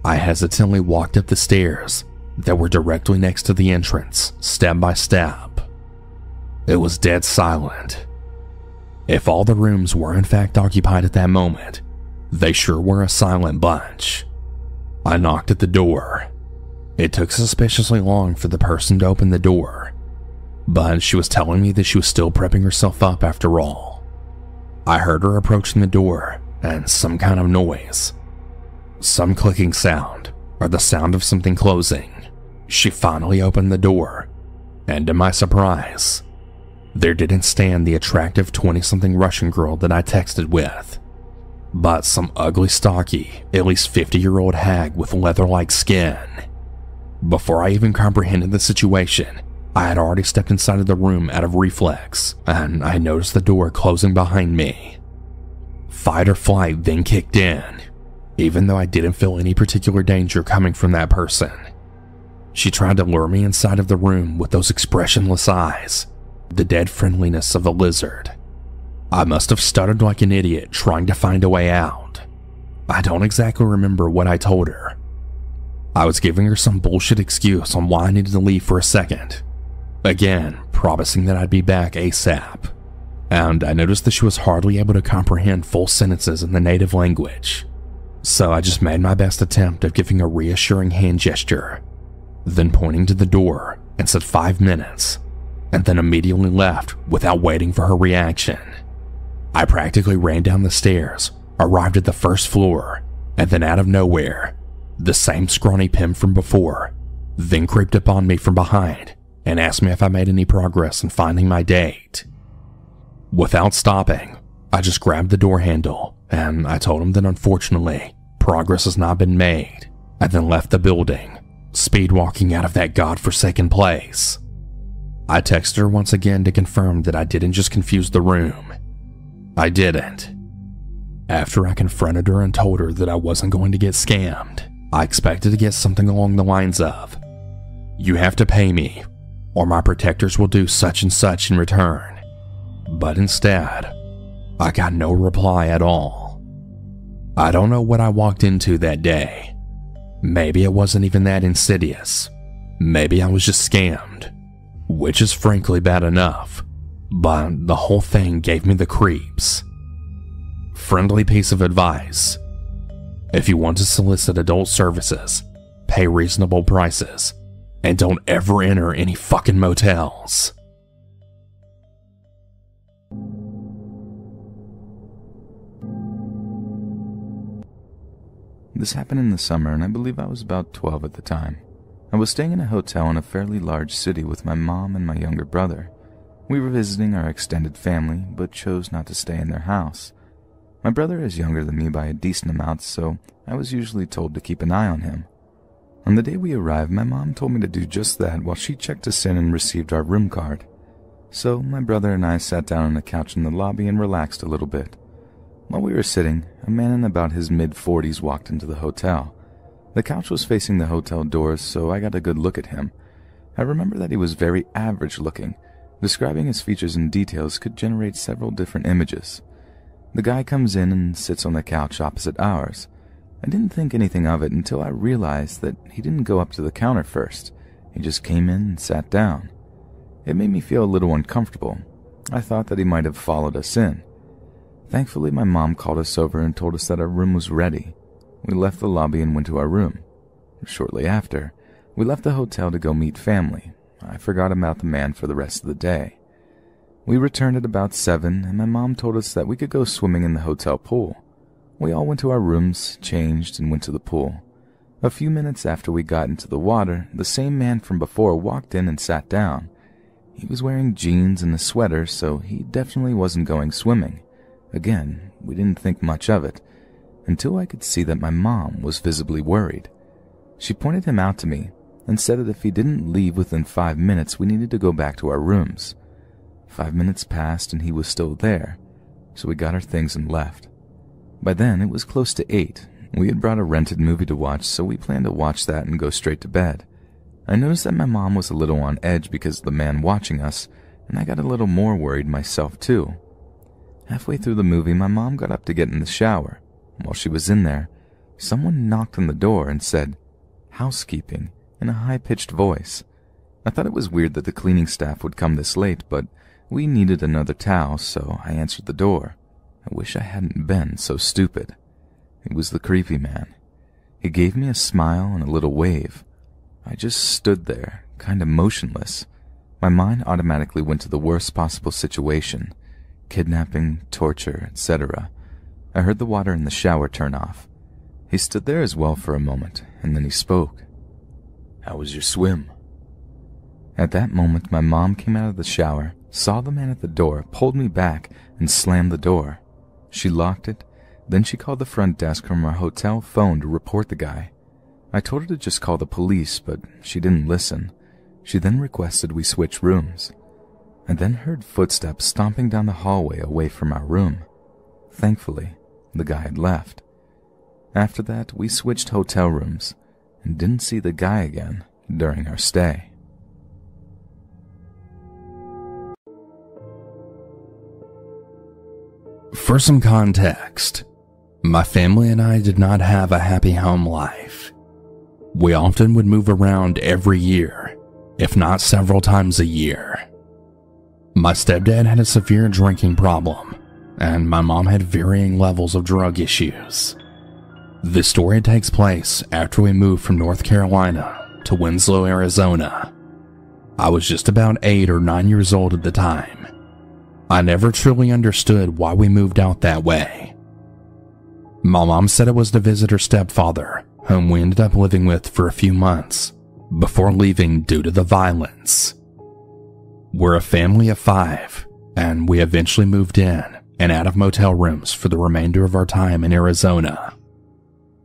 I hesitantly walked up the stairs that were directly next to the entrance, step by step. It was dead silent. If all the rooms were in fact occupied at that moment, they sure were a silent bunch. I knocked at the door. It took suspiciously long for the person to open the door, but she was telling me that she was still prepping herself up after all. I heard her approaching the door and some kind of noise. Some clicking sound, or the sound of something closing. She finally opened the door, and to my surprise, there didn't stand the attractive 20-something Russian girl that I texted with, but some ugly, stocky, at least 50-year-old hag with leather-like skin. Before I even comprehended the situation, I had already stepped inside of the room out of reflex, and I noticed the door closing behind me. Fight or flight then kicked in, even though I didn't feel any particular danger coming from that person. She tried to lure me inside of the room with those expressionless eyes, the dead friendliness of a lizard. I must have stuttered like an idiot trying to find a way out. I don't exactly remember what I told her. I was giving her some bullshit excuse on why I needed to leave for a second, again promising that I'd be back ASAP, and I noticed that she was hardly able to comprehend full sentences in the native language, so I just made my best attempt of giving a reassuring hand gesture, then pointing to the door and said 5 minutes, and then immediately left without waiting for her reaction. I practically ran down the stairs, arrived at the first floor, and then out of nowhere, the same scrawny pimp from before then creeped upon me from behind and asked me if I made any progress in finding my date. Without stopping, I just grabbed the door handle and I told him that unfortunately, progress has not been made, and then left the building, speed walking out of that godforsaken place. I texted her once again to confirm that I didn't just confuse the room. I didn't. After I confronted her and told her that I wasn't going to get scammed, I expected to get something along the lines of, "You have to pay me, or my protectors will do such and such in return." But instead, I got no reply at all. I don't know what I walked into that day. Maybe it wasn't even that insidious. Maybe I was just scammed, which is frankly bad enough, but the whole thing gave me the creeps. Friendly piece of advice: if you want to solicit adult services, pay reasonable prices, and don't ever enter any fucking motels. This happened in the summer, and I believe I was about 12 at the time. I was staying in a hotel in a fairly large city with my mom and my younger brother. We were visiting our extended family, but chose not to stay in their house. My brother is younger than me by a decent amount, so I was usually told to keep an eye on him. On the day we arrived, my mom told me to do just that while she checked us in and received our room card. So my brother and I sat down on a couch in the lobby and relaxed a little bit. While we were sitting, a man in about his mid-40s walked into the hotel. The couch was facing the hotel doors, so I got a good look at him. I remember that he was very average looking. Describing his features and details could generate several different images. The guy comes in and sits on the couch opposite ours. I didn't think anything of it until I realized that he didn't go up to the counter first. He just came in and sat down. It made me feel a little uncomfortable. I thought that he might have followed us in. Thankfully, my mom called us over and told us that our room was ready. We left the lobby and went to our room. Shortly after, we left the hotel to go meet family. I forgot about the man for the rest of the day. We returned at about 7, and my mom told us that we could go swimming in the hotel pool. We all went to our rooms, changed, and went to the pool. A few minutes after we got into the water, the same man from before walked in and sat down. He was wearing jeans and a sweater, so he definitely wasn't going swimming. Again, we didn't think much of it, until I could see that my mom was visibly worried. She pointed him out to me and said that if he didn't leave within 5 minutes, we needed to go back to our rooms. 5 minutes passed and he was still there, so we got our things and left. By then, it was close to 8. We had brought a rented movie to watch, so we planned to watch that and go straight to bed. I noticed that my mom was a little on edge because of the man watching us, and I got a little more worried myself too. Halfway through the movie, my mom got up to get in the shower. While she was in there, someone knocked on the door and said, "Housekeeping," in a high-pitched voice. I thought it was weird that the cleaning staff would come this late, but we needed another towel, so I answered the door. I wish I hadn't been so stupid. It was the creepy man. He gave me a smile and a little wave. I just stood there, kind of motionless. My mind automatically went to the worst possible situation. Kidnapping, torture, etc. I heard the water in the shower turn off. He stood there as well for a moment, and then he spoke. "How was your swim?" At that moment, my mom came out of the shower, saw the man at the door, pulled me back, and slammed the door. She locked it, then she called the front desk from our hotel phone to report the guy. I told her to just call the police, but she didn't listen. She then requested we switch rooms. I then heard footsteps stomping down the hallway away from our room. Thankfully, the guy had left. After that, we switched hotel rooms and didn't see the guy again during our stay. For some context, my family and I did not have a happy home life. We often would move around every year, if not several times a year. My stepdad had a severe drinking problem, and my mom had varying levels of drug issues. This story takes place after we moved from North Carolina to Winslow, Arizona. I was just about 8 or 9 years old at the time. I never truly understood why we moved out that way. My mom said it was to visit her stepfather, whom we ended up living with for a few months, before leaving due to the violence. We're a family of 5, and we eventually moved in and out of motel rooms for the remainder of our time in Arizona.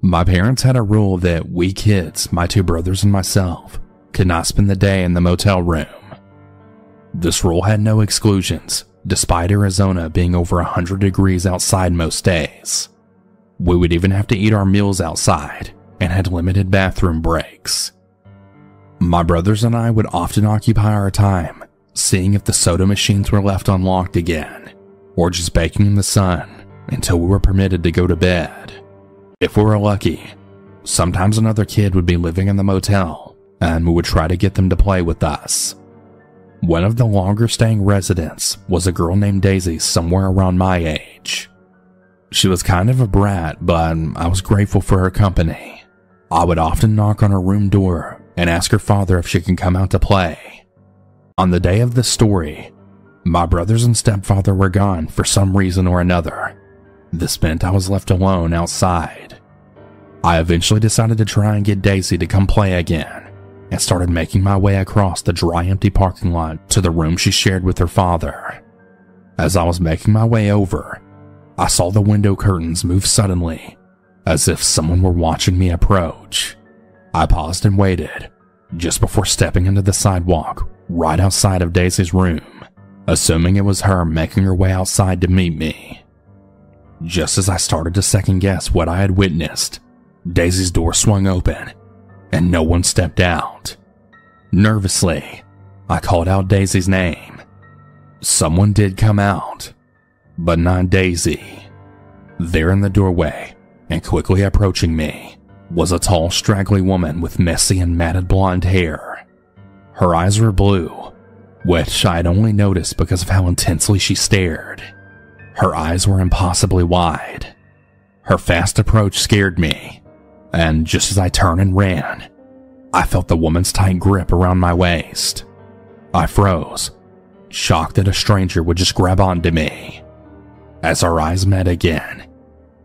My parents had a rule that we kids, my 2 brothers and myself, could not spend the day in the motel room. This rule had no exclusions, despite Arizona being over 100 degrees outside most days. We would even have to eat our meals outside and had limited bathroom breaks. My brothers and I would often occupy our time seeing if the soda machines were left unlocked again, or just baking in the sun until we were permitted to go to bed. If we were lucky, sometimes another kid would be living in the motel, and we would try to get them to play with us. One of the longer staying residents was a girl named Daisy somewhere around my age. She was kind of a brat, but I was grateful for her company. I would often knock on her room door and ask her father if she could come out to play. On the day of the story, my brothers and stepfather were gone for some reason or another. This meant I was left alone outside. I eventually decided to try and get Daisy to come play again, and started making my way across the dry, empty parking lot to the room she shared with her father. As I was making my way over, I saw the window curtains move suddenly, as if someone were watching me approach. I paused and waited, just before stepping into the sidewalk right outside of Daisy's room, assuming it was her making her way outside to meet me. Just as I started to second guess what I had witnessed, Daisy's door swung open, and no one stepped out. Nervously, I called out Daisy's name. Someone did come out, but not Daisy. There in the doorway, and quickly approaching me, was a tall, straggly woman with messy and matted blonde hair. Her eyes were blue, which I had only noticed because of how intensely she stared. Her eyes were impossibly wide. Her fast approach scared me, and just as I turned and ran, I felt the woman's tight grip around my waist. I froze, shocked that a stranger would just grab onto me. As our eyes met again,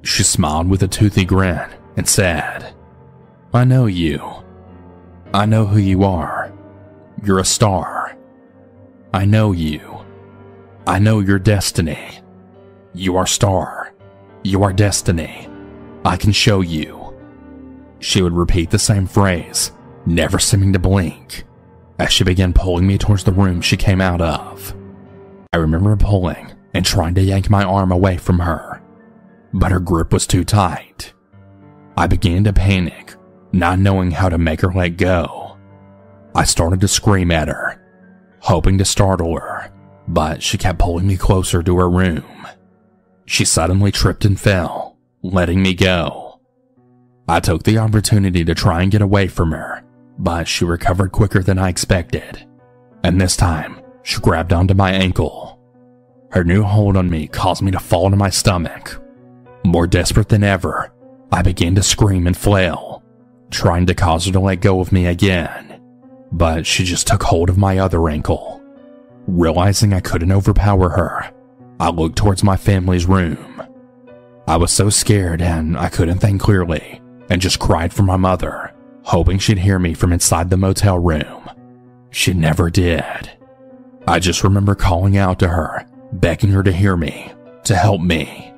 she smiled with a toothy grin and said, "I know you. I know who you are. You're a star. I know you. I know your destiny. You are star. You are destiny. I can show you." She would repeat the same phrase, never seeming to blink, as she began pulling me towards the room she came out of. I remember pulling and trying to yank my arm away from her, but her grip was too tight. I began to panic, not knowing how to make her let go. I started to scream at her, hoping to startle her, but she kept pulling me closer to her room. She suddenly tripped and fell, letting me go. I took the opportunity to try and get away from her, but she recovered quicker than I expected, and this time she grabbed onto my ankle. Her new hold on me caused me to fall to my stomach. More desperate than ever, I began to scream and flail, trying to cause her to let go of me again, but she just took hold of my other ankle. Realizing I couldn't overpower her, I looked towards my family's room. I was so scared and I couldn't think clearly, and just cried for my mother, hoping she'd hear me from inside the motel room. She never did. I just remember calling out to her, begging her to hear me, to help me.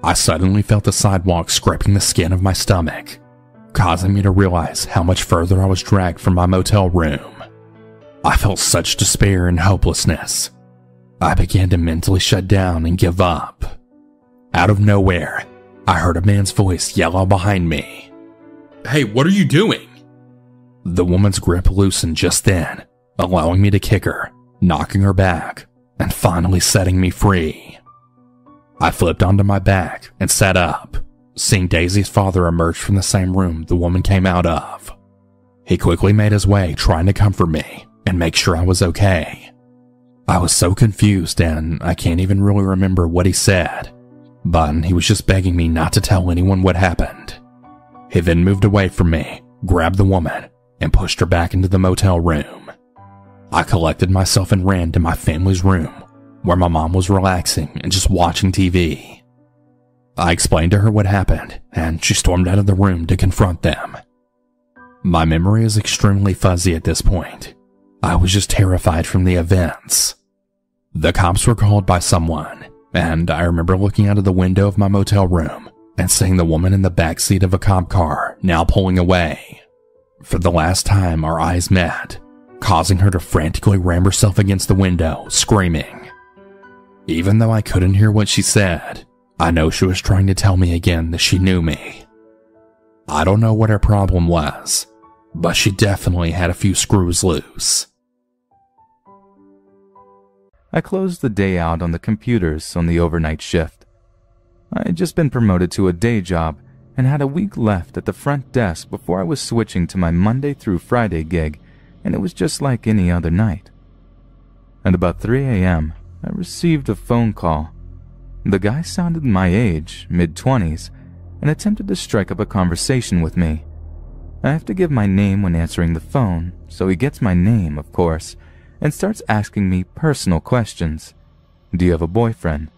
I suddenly felt the sidewalk scraping the skin of my stomach, causing me to realize how much further I was dragged from my motel room. I felt such despair and hopelessness. I began to mentally shut down and give up. Out of nowhere, I heard a man's voice yell out behind me, "Hey, what are you doing?" The woman's grip loosened just then, allowing me to kick her, knocking her back, and finally setting me free. I flipped onto my back and sat up, seeing Daisy's father emerge from the same room the woman came out of. He quickly made his way, trying to comfort me and make sure I was okay. I was so confused and I can't even really remember what he said, but he was just begging me not to tell anyone what happened. He then moved away from me, grabbed the woman, and pushed her back into the motel room. I collected myself and ran to my family's room, where my mom was relaxing and just watching TV. I explained to her what happened, and she stormed out of the room to confront them. My memory is extremely fuzzy at this point. I was just terrified from the events. The cops were called by someone, and I remember looking out of the window of my motel room and seeing the woman in the backseat of a cop car now pulling away. For the last time, our eyes met, causing her to frantically ram herself against the window, screaming. Even though I couldn't hear what she said, I know she was trying to tell me again that she knew me. I don't know what her problem was, but she definitely had a few screws loose. I closed the day out on the computers on the overnight shift. I had just been promoted to a day job and had a week left at the front desk before I was switching to my Monday through Friday gig, and it was just like any other night. At about 3 a.m., I received a phone call. The guy sounded my age, mid-20s, and attempted to strike up a conversation with me. I have to give my name when answering the phone, so he gets my name, of course, and starts asking me personal questions. Do you have a boyfriend?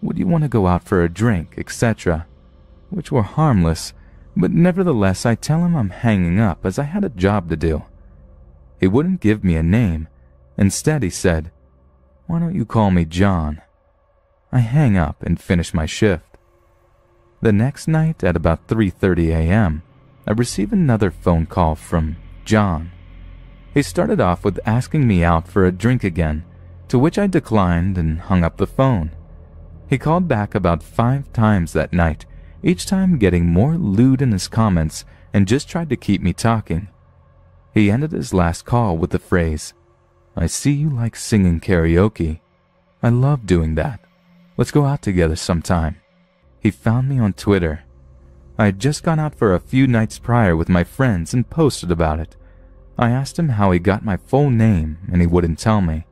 Would you want to go out for a drink, etc.? Which were harmless, but nevertheless I tell him I'm hanging up as I had a job to do. He wouldn't give me a name. Instead he said, "Why don't you call me John?" I hang up and finish my shift. The next night at about 3:30 a.m., I receive another phone call from John. He started off with asking me out for a drink again, to which I declined and hung up the phone. He called back about 5 times that night, each time getting more lewd in his comments, and just tried to keep me talking. He ended his last call with the phrase, "I see you like singing karaoke. I love doing that. Let's go out together sometime." He found me on Twitter. I had just gone out for a few nights prior with my friends and posted about it. I asked him how he got my full name, and he wouldn't tell me.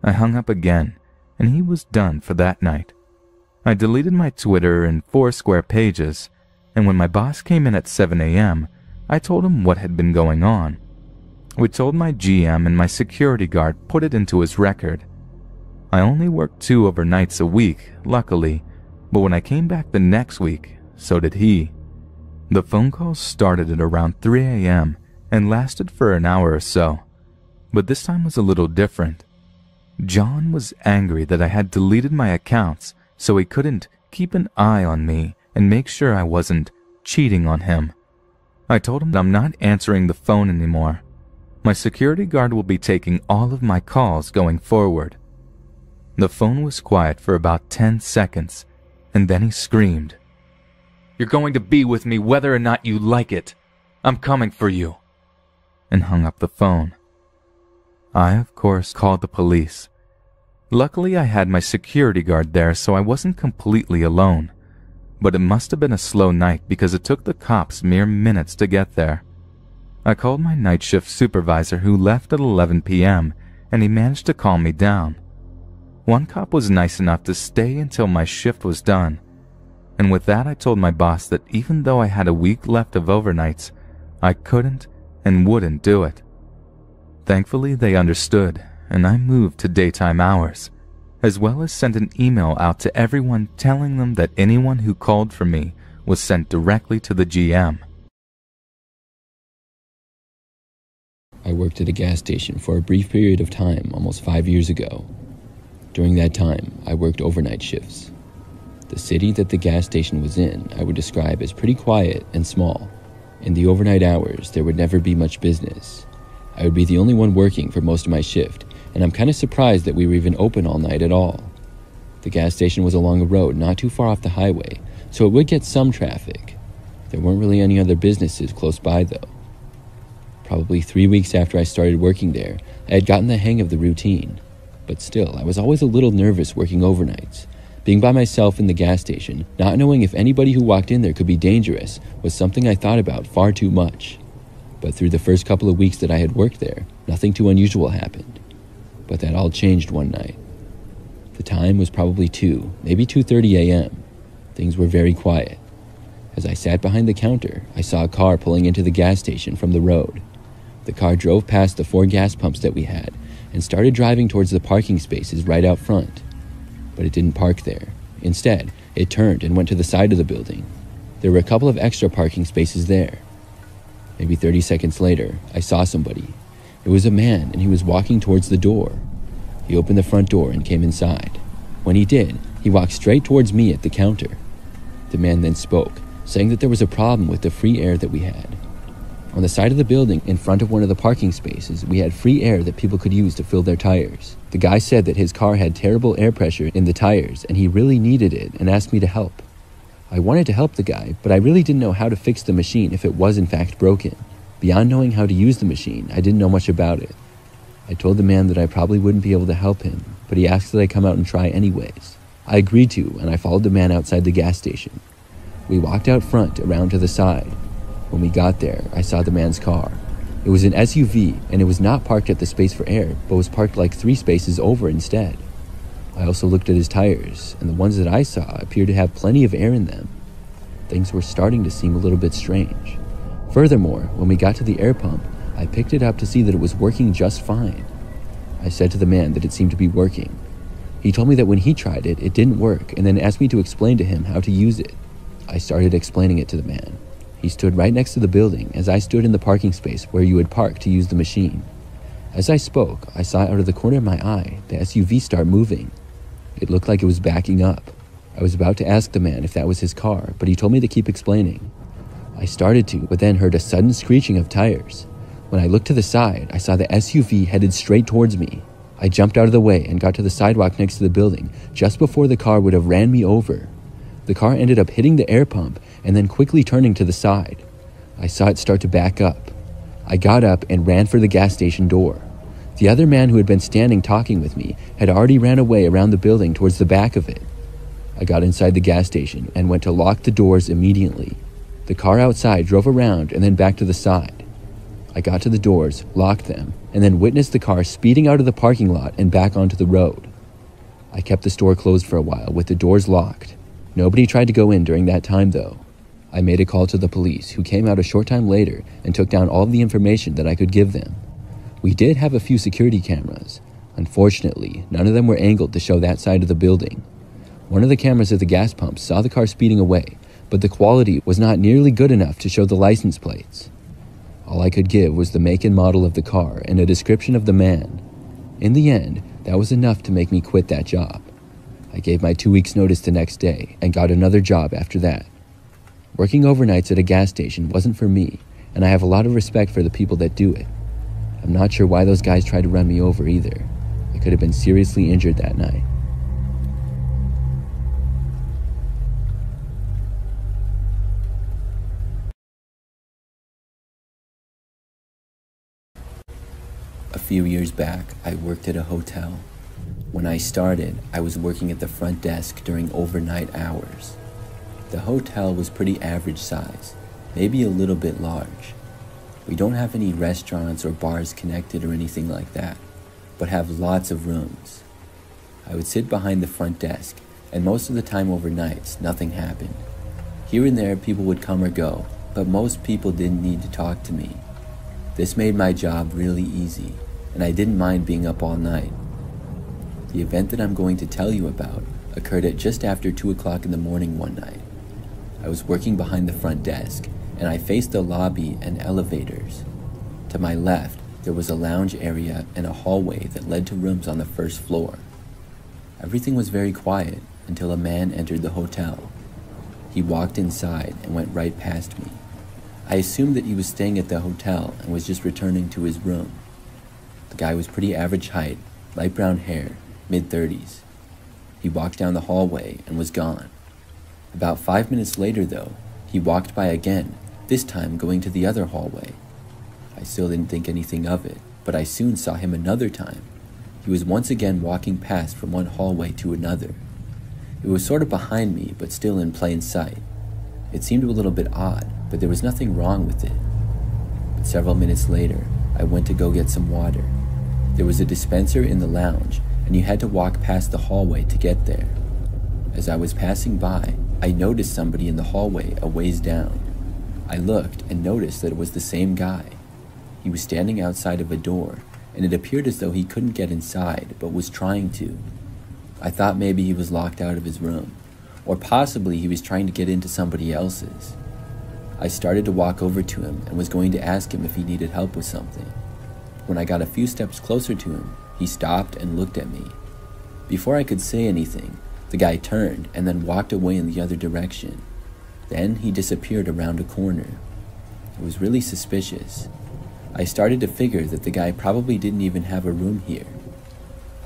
I hung up again, and he was done for that night. I deleted my Twitter and Foursquare pages, and when my boss came in at 7 a.m., I told him what had been going on. We told my GM, and my security guard put it into his record. I only worked 2 overnights a week, luckily, but when I came back the next week, so did he. The phone calls started at around 3 a.m. and lasted for an hour or so, but this time was a little different. John was angry that I had deleted my accounts so he couldn't keep an eye on me and make sure I wasn't cheating on him. I told him that I'm not answering the phone anymore. My security guard will be taking all of my calls going forward. The phone was quiet for about 10 seconds, and then he screamed, "You're going to be with me whether or not you like it. I'm coming for you," and hung up the phone. I, of course, called the police. Luckily, I had my security guard there, so I wasn't completely alone. But it must have been a slow night because it took the cops mere minutes to get there. I called my night shift supervisor, who left at 11 p.m., and he managed to calm me down. One cop was nice enough to stay until my shift was done. And with that, I told my boss that even though I had a week left of overnights, I couldn't and wouldn't do it. Thankfully, they understood, and I moved to daytime hours, as well as sent an email out to everyone telling them that anyone who called for me was sent directly to the GM. I worked at a gas station for a brief period of time almost 5 years ago. During that time, I worked overnight shifts. The city that the gas station was in, I would describe as pretty quiet and small. In the overnight hours, there would never be much business. I would be the only one working for most of my shift, and I'm kind of surprised that we were even open all night at all. The gas station was along a road not too far off the highway, so it would get some traffic. There weren't really any other businesses close by though. Probably 3 weeks after I started working there, I had gotten the hang of the routine. But still, I was always a little nervous working overnights. Being by myself in the gas station, not knowing if anybody who walked in there could be dangerous, was something I thought about far too much. But through the first couple of weeks that I had worked there, nothing too unusual happened. But that all changed one night. The time was probably 2, maybe 2:30 a.m. Things were very quiet. As I sat behind the counter, I saw a car pulling into the gas station from the road. The car drove past the 4 gas pumps that we had and started driving towards the parking spaces right out front. But it didn't park there. Instead, it turned and went to the side of the building. There were a couple of extra parking spaces there. Maybe 30 seconds later, I saw somebody. It was a man, and he was walking towards the door. He opened the front door and came inside. When he did, he walked straight towards me at the counter. The man then spoke, saying that there was a problem with the free air that we had. On the side of the building, in front of one of the parking spaces, we had free air that people could use to fill their tires. The guy said that his car had terrible air pressure in the tires and he really needed it and asked me to help. I wanted to help the guy, but I really didn't know how to fix the machine if it was in fact broken. Beyond knowing how to use the machine, I didn't know much about it. I told the man that I probably wouldn't be able to help him, but he asked that I come out and try anyways. I agreed to, and I followed the man outside the gas station. We walked out front, around to the side. When we got there, I saw the man's car. It was an SUV, and it was not parked at the space for air, but was parked like 3 spaces over instead. I also looked at his tires, and the ones that I saw appeared to have plenty of air in them. Things were starting to seem a little bit strange. Furthermore, when we got to the air pump, I picked it up to see that it was working just fine. I said to the man that it seemed to be working. He told me that when he tried it, it didn't work, and then asked me to explain to him how to use it. I started explaining it to the man. He stood right next to the building as I stood in the parking space where you would park to use the machine. As I spoke, I saw out of the corner of my eye the SUV start moving. It looked like it was backing up. I was about to ask the man if that was his car, but he told me to keep explaining. I started to, but then heard a sudden screeching of tires. When I looked to the side, I saw the SUV headed straight towards me. I jumped out of the way and got to the sidewalk next to the building just before the car would have ran me over. The car ended up hitting the air pump and then quickly turning to the side. I saw it start to back up. I got up and ran for the gas station door. The other man who had been standing talking with me had already ran away around the building towards the back of it. I got inside the gas station and went to lock the doors immediately. The car outside drove around and then back to the side. I got to the doors, locked them, and then witnessed the car speeding out of the parking lot and back onto the road. I kept the store closed for a while with the doors locked. Nobody tried to go in during that time though. I made a call to the police, who came out a short time later and took down all of the information that I could give them. We did have a few security cameras. Unfortunately, none of them were angled to show that side of the building. One of the cameras at the gas pump saw the car speeding away, but the quality was not nearly good enough to show the license plates. All I could give was the make and model of the car and a description of the man. In the end, that was enough to make me quit that job. I gave my 2 weeks notice the next day and got another job after that. Working overnights at a gas station wasn't for me, and I have a lot of respect for the people that do it. I'm not sure why those guys tried to run me over either. I could have been seriously injured that night. A few years back, I worked at a hotel. When I started, I was working at the front desk during overnight hours. The hotel was pretty average size, maybe a little bit large. We don't have any restaurants or bars connected or anything like that, but have lots of rooms. I would sit behind the front desk, and most of the time overnights, nothing happened. Here and there, people would come or go, but most people didn't need to talk to me. This made my job really easy, and I didn't mind being up all night. The event that I'm going to tell you about occurred at just after 2 o'clock in the morning one night. I was working behind the front desk, and I faced the lobby and elevators. To my left, there was a lounge area and a hallway that led to rooms on the first floor. Everything was very quiet until a man entered the hotel. He walked inside and went right past me. I assumed that he was staying at the hotel and was just returning to his room. The guy was pretty average height, light brown hair, mid-30s. He walked down the hallway and was gone. About 5 minutes later, though, he walked by again, this time going to the other hallway. I still didn't think anything of it, but I soon saw him another time. He was once again walking past from one hallway to another. It was sort of behind me, but still in plain sight. It seemed a little bit odd, but there was nothing wrong with it. But several minutes later, I went to go get some water. There was a dispenser in the lounge, and you had to walk past the hallway to get there. As I was passing by, I noticed somebody in the hallway a ways down. I looked and noticed that it was the same guy. He was standing outside of a door, and it appeared as though he couldn't get inside, but was trying to. I thought maybe he was locked out of his room, or possibly he was trying to get into somebody else's. I started to walk over to him and was going to ask him if he needed help with something. When I got a few steps closer to him, he stopped and looked at me. Before I could say anything, the guy turned and then walked away in the other direction. Then he disappeared around a corner. It was really suspicious. I started to figure that the guy probably didn't even have a room here.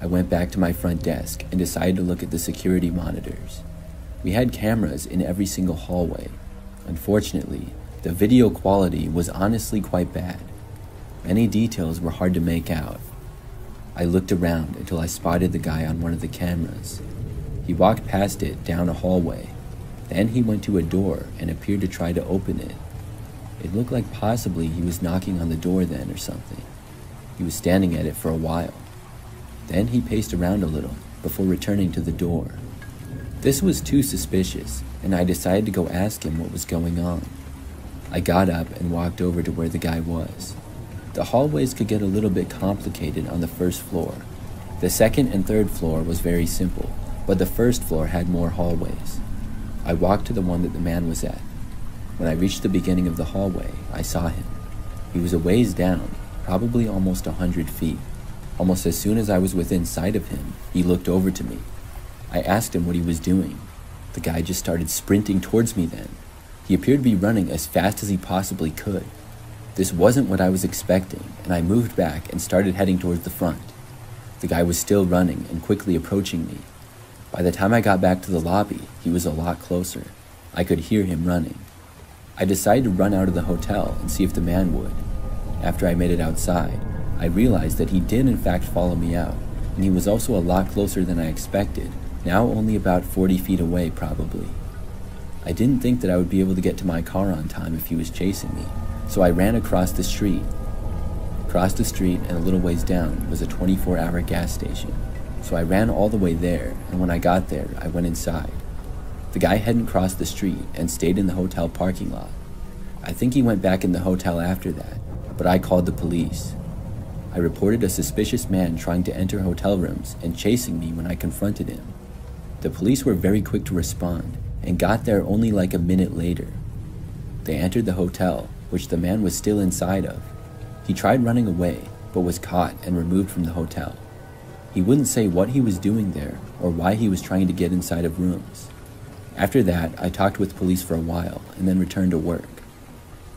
I went back to my front desk and decided to look at the security monitors. We had cameras in every single hallway. Unfortunately, the video quality was honestly quite bad. Many details were hard to make out. I looked around until I spotted the guy on one of the cameras. He walked past it down a hallway. Then he went to a door and appeared to try to open it. It looked like possibly he was knocking on the door then or something. He was standing at it for a while. Then he paced around a little before returning to the door. This was too suspicious, and I decided to go ask him what was going on. I got up and walked over to where the guy was. The hallways could get a little bit complicated on the first floor. The second and third floor was very simple, but the first floor had more hallways. I walked to the one that the man was at. When I reached the beginning of the hallway, I saw him. He was a ways down, probably almost 100 feet. Almost as soon as I was within sight of him, he looked over to me. I asked him what he was doing. The guy just started sprinting towards me then. He appeared to be running as fast as he possibly could. This wasn't what I was expecting, and I moved back and started heading towards the front. The guy was still running and quickly approaching me. By the time I got back to the lobby, he was a lot closer. I could hear him running. I decided to run out of the hotel and see if the man would. After I made it outside, I realized that he did in fact follow me out, and he was also a lot closer than I expected, now only about 40 feet away probably. I didn't think that I would be able to get to my car on time if he was chasing me, so I ran across the street. Across the street and a little ways down was a 24-hour gas station, so I ran all the way there, and when I got there, I went inside. The guy hadn't crossed the street and stayed in the hotel parking lot. I think he went back in the hotel after that, but I called the police. I reported a suspicious man trying to enter hotel rooms and chasing me when I confronted him. The police were very quick to respond and got there only like a minute later. They entered the hotel, which the man was still inside of. He tried running away, but was caught and removed from the hotel. He wouldn't say what he was doing there or why he was trying to get inside of rooms. After that, I talked with police for a while and then returned to work.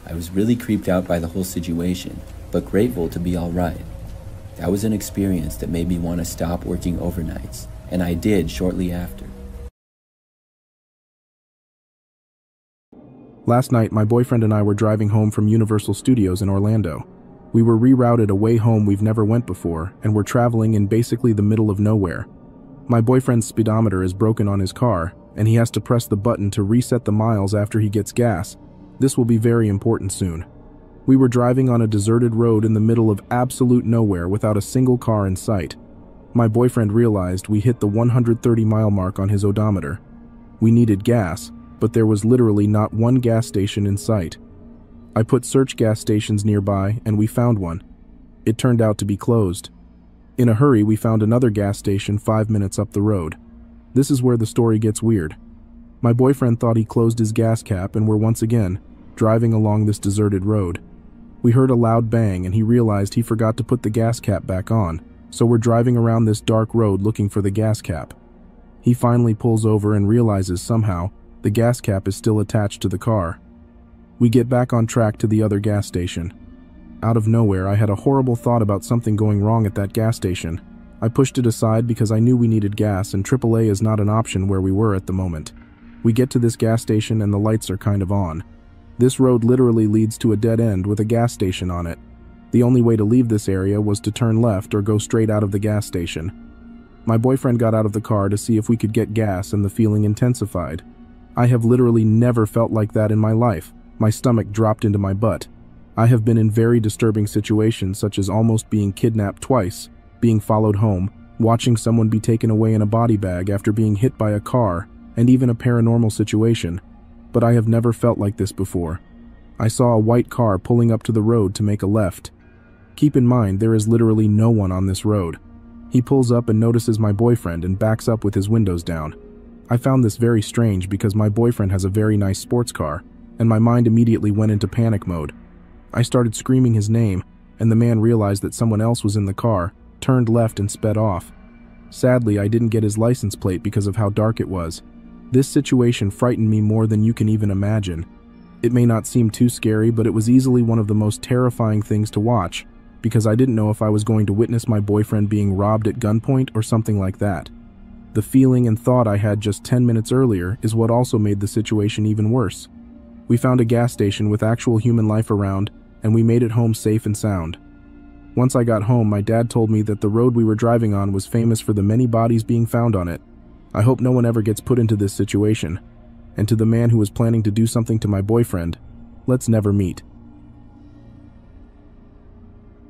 I was really creeped out by the whole situation, but grateful to be all right. That was an experience that made me want to stop working overnights, and I did shortly after. Last night, my boyfriend and I were driving home from Universal Studios in Orlando. We were rerouted away home we've never went before, and we're traveling in basically the middle of nowhere. My boyfriend's speedometer is broken on his car, and he has to press the button to reset the miles after he gets gas. This will be very important soon. We were driving on a deserted road in the middle of absolute nowhere without a single car in sight. My boyfriend realized we hit the 130-mile mark on his odometer. We needed gas, but there was literally not one gas station in sight. I put search gas stations nearby, and we found one. It turned out to be closed. In a hurry, we found another gas station 5 minutes up the road. This is where the story gets weird. My boyfriend thought he closed his gas cap and we're once again driving along this deserted road. We heard a loud bang and he realized he forgot to put the gas cap back on, so we're driving around this dark road looking for the gas cap. He finally pulls over and realizes somehow the gas cap is still attached to the car. We get back on track to the other gas station. Out of nowhere, I had a horrible thought about something going wrong at that gas station. I pushed it aside because I knew we needed gas and AAA is not an option where we were at the moment. We get to this gas station and the lights are kind of on. This road literally leads to a dead end with a gas station on it. The only way to leave this area was to turn left or go straight out of the gas station. My boyfriend got out of the car to see if we could get gas and the feeling intensified. I have literally never felt like that in my life. My stomach dropped into my butt. I have been in very disturbing situations such as almost being kidnapped twice, being followed home, watching someone be taken away in a body bag after being hit by a car, and even a paranormal situation. But I have never felt like this before. I saw a white car pulling up to the road to make a left. Keep in mind, there is literally no one on this road. He pulls up and notices my boyfriend and backs up with his windows down. I found this very strange because my boyfriend has a very nice sports car, and my mind immediately went into panic mode. I started screaming his name, and the man realized that someone else was in the car, turned left and sped off. Sadly, I didn't get his license plate because of how dark it was. This situation frightened me more than you can even imagine. It may not seem too scary, but it was easily one of the most terrifying things to watch, because I didn't know if I was going to witness my boyfriend being robbed at gunpoint or something like that. The feeling and thought I had just 10 minutes earlier is what also made the situation even worse. We found a gas station with actual human life around, and we made it home safe and sound. Once I got home, my dad told me that the road we were driving on was famous for the many bodies being found on it. I hope no one ever gets put into this situation. And to the man who was planning to do something to my boyfriend, let's never meet.